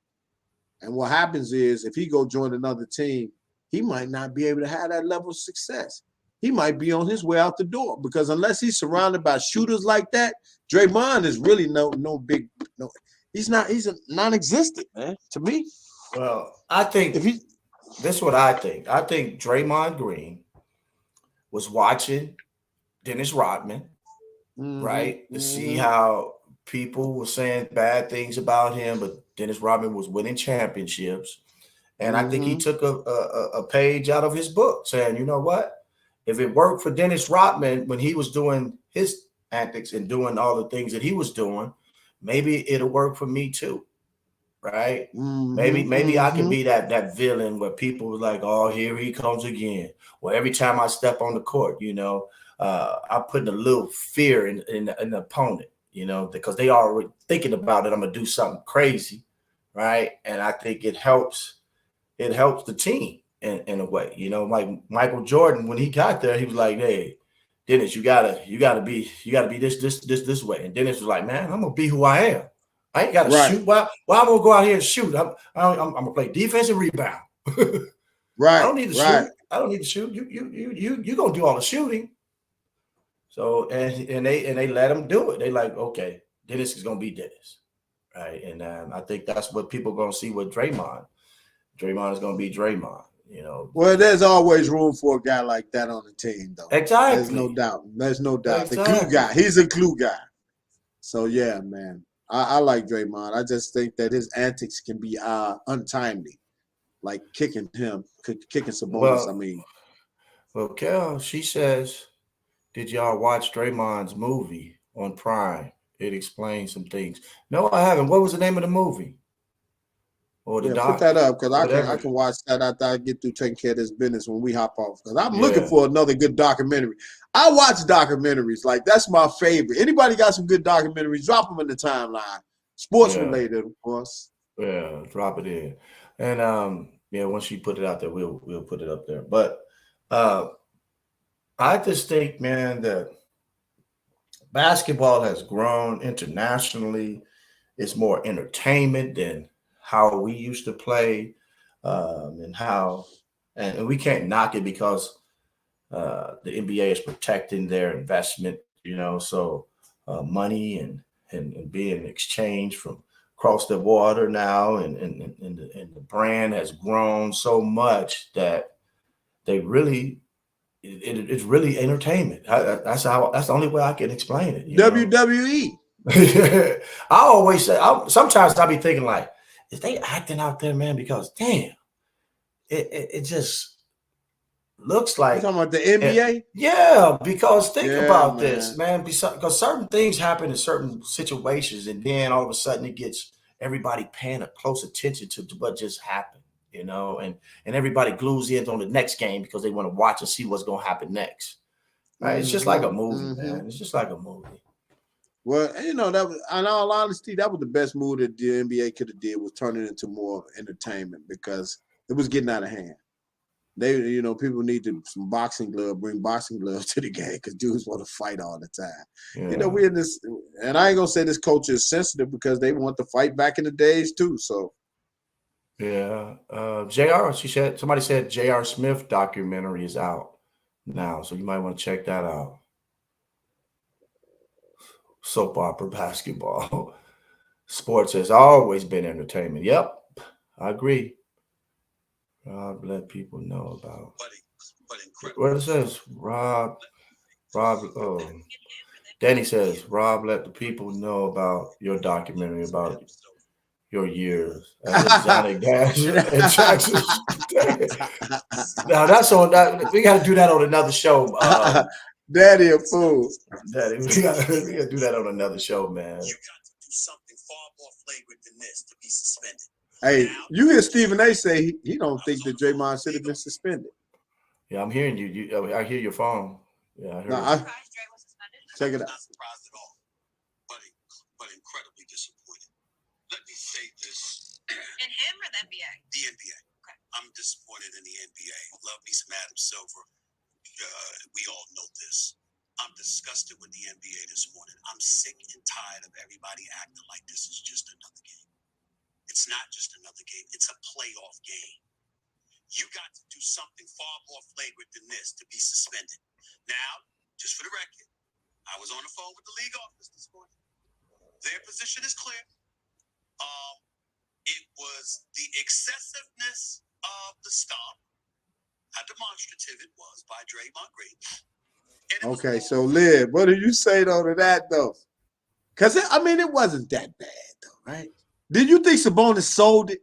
And what happens is if he go join another team, he might not be able to have that level of success. He might be on his way out the door because unless he's surrounded by shooters like that, Draymond is really no. He's a non-existent, man, to me. Well, I think this is what I think. I think Draymond Green was watching Dennis Rodman, right, to see how people were saying bad things about him, but Dennis Rodman was winning championships. And I think he took a page out of his book saying, you know what? If it worked for Dennis Rodman when he was doing his antics and doing all the things that he was doing, maybe it'll work for me too. Right? Maybe I can be that villain where people were like, oh, here he comes again. Well, every time I step on the court, I'm putting a little fear in the opponent, because they are already thinking about it. I'm gonna do something crazy, right? And I think it helps the team in a way. Like Michael Jordan, when he got there, he was like, hey, Dennis, you gotta be this way. And Dennis was like, man, I'm gonna be who I am. I ain't got to shoot. Well, I'm going to go out here and shoot. I'm going to play defense and rebound. Right. I don't need to shoot. I don't need to shoot. You going to do all the shooting. So, and they let him do it. They like, okay, Dennis is going to be Dennis. Right. And I think that's what people are going to see with Draymond. Draymond is going to be Draymond, Well, there's always room for a guy like that on the team, though. Exactly. There's no doubt. Exactly. The glue guy. He's a glue guy. So, yeah, man. I like Draymond. I just think that his antics can be untimely, like kicking Sabonis. Well, Kel, she says, did y'all watch Draymond's movie on Prime? It explains some things. No, I haven't. What was the name of the movie? Or the Yeah, put doc? that up because I Whatever. can watch that after I get through taking care of this business when we hop off. Because I'm looking Yeah. for another good documentary. I watch documentaries. Like, that's my favorite. Anybody got some good documentaries, drop them in the timeline. Sports Yeah. related, of course. Yeah. Drop it in. And yeah, once you put it out there, we'll put it up there. But I just think, man, that basketball has grown internationally. It's more entertainment than how we used to play, and we can't knock it because the NBA is protecting their investment, so money and being exchanged from across the water now, and the brand has grown so much that they really it's really entertainment. That's the only way I can explain it. WWE. I always say, sometimes I be thinking like, is they acting out there, man? Because damn, it just looks You like talking about the NBA? yeah. Because think Yeah, about this, man. man. Because certain things happen in certain situations, and then all of a sudden it gets everybody paying a close attention to what just happened, and everybody glues in on the next game because they want to watch and see what's going to happen next. Right? It's just like a movie, man. It's just like a movie. Well, that was, in all honesty, that was the best move that the NBA could have did, was turn it into more entertainment, because it was getting out of hand. They, people need some boxing glove, bring boxing gloves to the game, because dudes want to fight all the time. Yeah. We're in this, and I ain't gonna say this culture is sensitive, because they want to fight back in the days too. So yeah, Jr. Somebody said J.R. Smith documentary is out now, so you might want to check that out. Soap opera basketball. Sports has always been entertainment. Yep, I agree. Rob, let people know about what it says. Rob, Danny says, Rob, let the people know about your documentary about your years as exotic dancer in Texas. Now that's on that. We got to do that on another show. Daddy a fool. Daddy, we got to do that on another show, man. You got to do something far more flagrant than this to be suspended. Hey, you hear Stephen A. say he don't think that Draymond should have been suspended. Yeah, I'm hearing you. I hear your phone. Yeah, I heard it. Check it out. Not surprised at all, but incredibly disappointed. Let me say this. In him or the NBA? The NBA. Okay. I'm disappointed in the NBA. Love me some Adam Silver. We all know this. I'm disgusted with the NBA this morning. I'm sick and tired of everybody acting like this is just another game. It's not just another game. It's a playoff game. You got to do something far more flagrant than this to be suspended. Now, just for the record, I was on the phone with the league office this morning. Their position is clear. It was the excessiveness of the stomp. How demonstrative it was by Draymond Green. Okay, so Liv, what do you say though to that though? Because it wasn't that bad though, right? Did you think Sabonis sold it?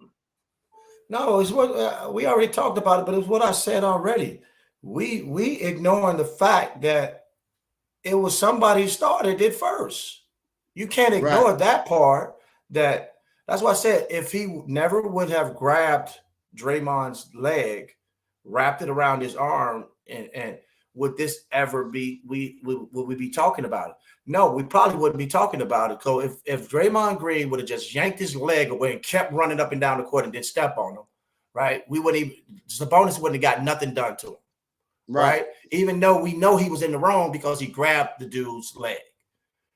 No, it's what we already talked about it, but it's what I said already. We ignoring the fact that it was somebody who started it first. You can't ignore that part. That's why I said if he never would have grabbed Draymond's leg, wrapped it around his arm, and would this ever be would we be talking about it? No, we probably wouldn't be talking about it. So if Draymond Green would have just yanked his leg away and kept running up and down the court and didn't step on him, right? We wouldn't even Sabonis wouldn't have got nothing done to him. Right. Even though we know he was in the wrong because he grabbed the dude's leg.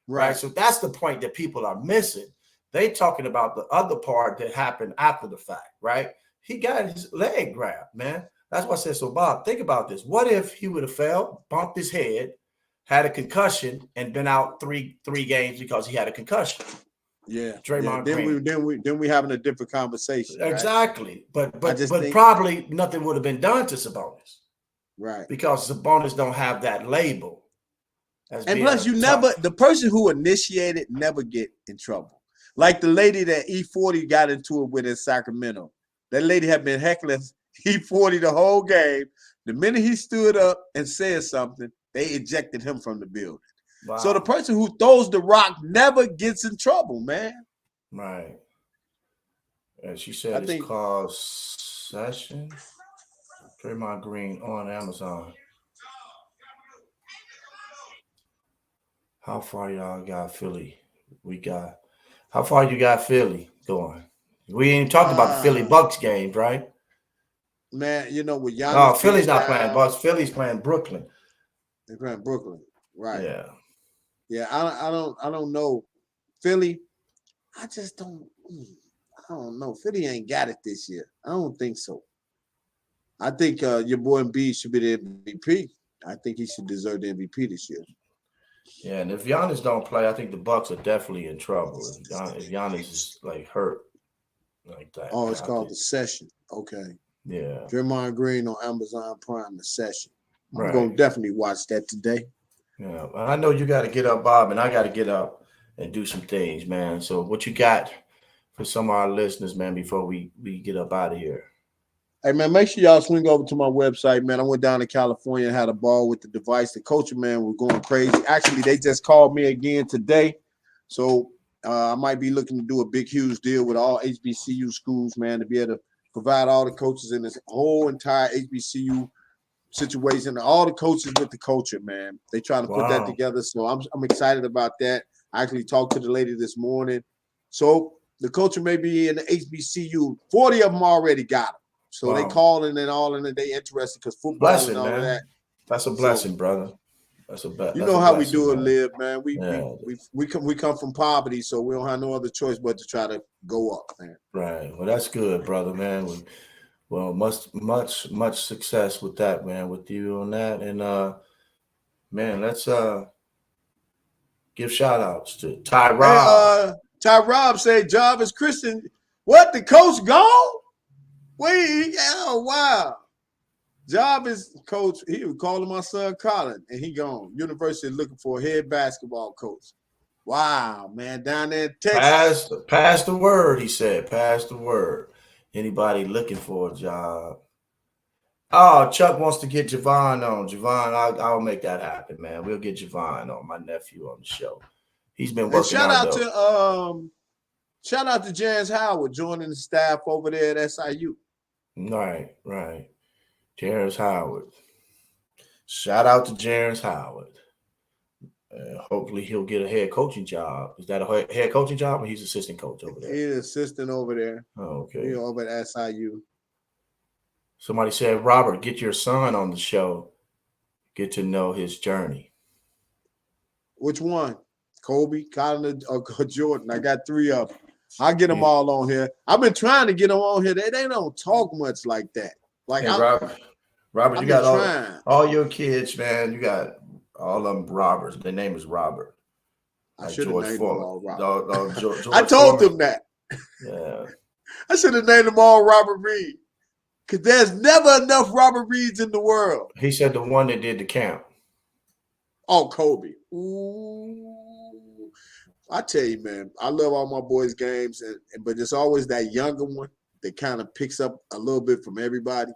Right. So that's the point that people are missing. They talking about the other part that happened after the fact, right? He got his leg grabbed, man. That's why I said, so Bob, think about this. What if he would have fell, bumped his head, had a concussion, and been out three games because he had a concussion? Yeah. Draymond Green. Then we having a different conversation. Exactly. Right? But probably nothing would have been done to Sabonis. Right. Because Sabonis don't have that label. And plus, the person who initiated never get in trouble. Like the lady that E40 got into it with in Sacramento. That lady had been heckling E40 the whole game. The minute he stood up and said something, they ejected him from the building. Wow. So the person who throws the rock never gets in trouble, man. Right. And she said it's called Session. Draymond Green on Amazon. How far y'all got Philly? How far you got Philly going? We ain't talked about the Philly Bucks games, right? Man, with Giannis. No, Philly's not playing Bucks. Philly's playing Brooklyn. They're playing Brooklyn, right? Yeah. Yeah, I don't know. Philly, I just don't. I don't know. Philly ain't got it this year. I don't think so. I think your boy Embiid should be the MVP. I think he should deserve the MVP this year. Yeah, and if Giannis don't play, I think the Bucks are definitely in trouble. If Giannis is like hurt like that. Oh, it's called The Session. Okay. Yeah. Draymond Green on Amazon Prime, The Session. I'm right. going to definitely watch that today. Yeah, I know you got to get up, Bob, and I got to get up and do some things, man. So what you got for some of our listeners, man, before we get up out of here? Hey, man, make sure y'all swing over to my website, man. I went down to California and had a ball with the device. The coach, man, was going crazy. Actually, they just called me again today. So I might be looking to do a big, huge deal with all HBCU schools, man, to be able to provide all the coaches in this whole entire HBCU situation, all the coaches with the culture, man. They trying to put that together. So I'm excited about that. I actually talked to the lady this morning. So the culture may be in the HBCU. 40 of them already got them. So they calling and all, and they interested because football blessing, and all man. of that. That's a blessing, brother. That's a blessing. You know how we do it, man. Liv, man. We come from poverty, so we don't have no other choice but to try to go up, man. Right. Well, that's good, brother, man. Well, much success with that, man, with you on that. And man, let's give shout outs to Ty Rob. Hey, Ty Rob said Jarvis Christian. What, the coach gone? Wait, oh wow. Jarvis coach, he was calling my son Colin, and he gone. University looking for a head basketball coach. Wow, man, down there in Texas. Pass the word, he said. Pass the word. Anybody looking for a job? Oh, Chuck wants to get Javon on. Javon, I'll make that happen, man. We'll get Javon on, my nephew, on the show. He's been working shout out to Jans Howard joining the staff over there at SIU. Right. Jarvis Howard. Shout out to Jarvis Howard. Hopefully he'll get a head coaching job. Is that a head coaching job, or he's assistant coach over there? He's assistant over there. Oh, okay. He's over at SIU. Somebody said, Robert, get your son on the show. Get to know his journey. Which one? Kobe, Colin, or Jordan? I got 3 of them. I'll get them all on here. I've been trying to get them on here. They don't talk much like that. Like, hey, Robert, you got all your kids, man. You got all of them Roberts. Their name is Robert. I should have named them all Robert. George I told them that. Yeah. I should have named them all Robert Reed. Because there's never enough Robert Reeds in the world. He said the one that did the camp. Oh, Kobe. Ooh. I tell you, man, I love all my boys' games, but it's always that younger one that kind of picks up a little bit from everybody.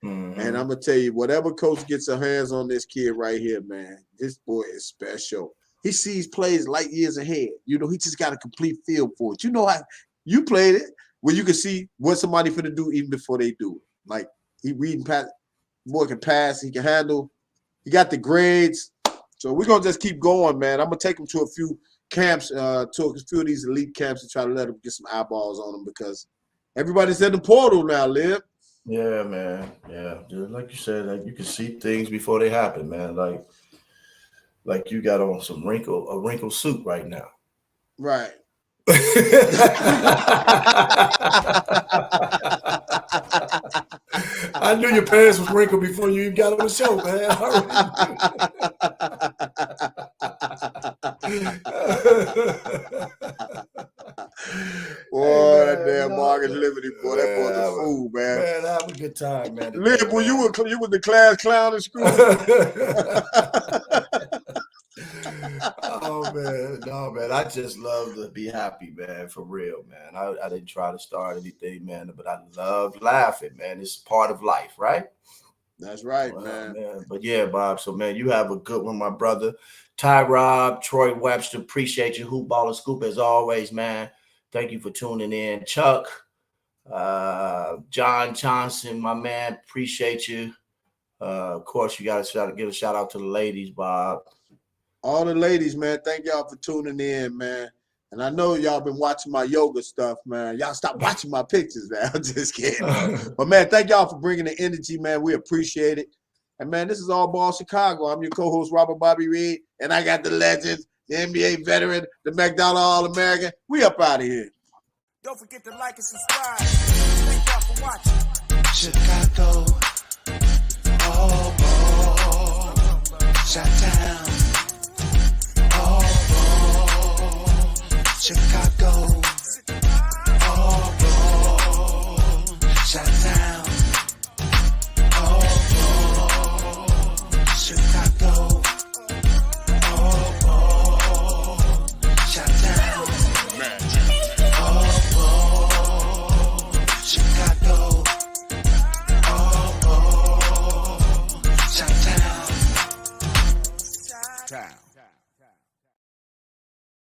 Mm-hmm. And I'm going to tell you, whatever coach gets their hands on this kid right here, man, this boy is special. He sees plays light years ahead. You know, he just got a complete feel for it. You know how you played it, where you can see what somebody finna do even before they do it. Like, he reading pass, boy can pass, he can handle. He got the grades. So we're going to just keep going, man. I'm going to take him to a few camps, to a few of these elite camps to try to let him get some eyeballs on them because everybody's in the portal now, Liv. Yeah, man. Yeah. Just like you said, like you can see things before they happen, man. Like you got on a wrinkled suit right now. Right. I knew your pants was wrinkled before you even got on the show, man. Boy, that damn Marcus Liberty, boy, that boy's a fool, man. Man, have a good time, man. Liv, boy, you was the class clown in school. Oh man, no man, I just love to be happy, man, for real, man. I didn't try to start anything, man, but I love laughing, man. It's part of life, right? That's right, man. But yeah, Bob. So man, you have a good one, my brother. Ty Rob, Troy Webster, appreciate you. Hoop Ball and Scoop as always, man. Thank you for tuning in. Chuck, John Johnson, my man, appreciate you. Of course, you got to give a shout out to the ladies, Bob. All the ladies, man. Thank y'all for tuning in, man. And I know y'all been watching my yoga stuff, man. Y'all stop watching my pictures, man. I'm just kidding. But, man, thank y'all for bringing the energy, man. We appreciate it. And, man, this is All Ball Chicago. I'm your co-host, Robert Bobby Reed. And I got the legends, the NBA veteran, the McDonald All-American. We up out of here. Don't forget to like and subscribe. Thank y'all for watching. Chicago, All Ball, Chi-Town.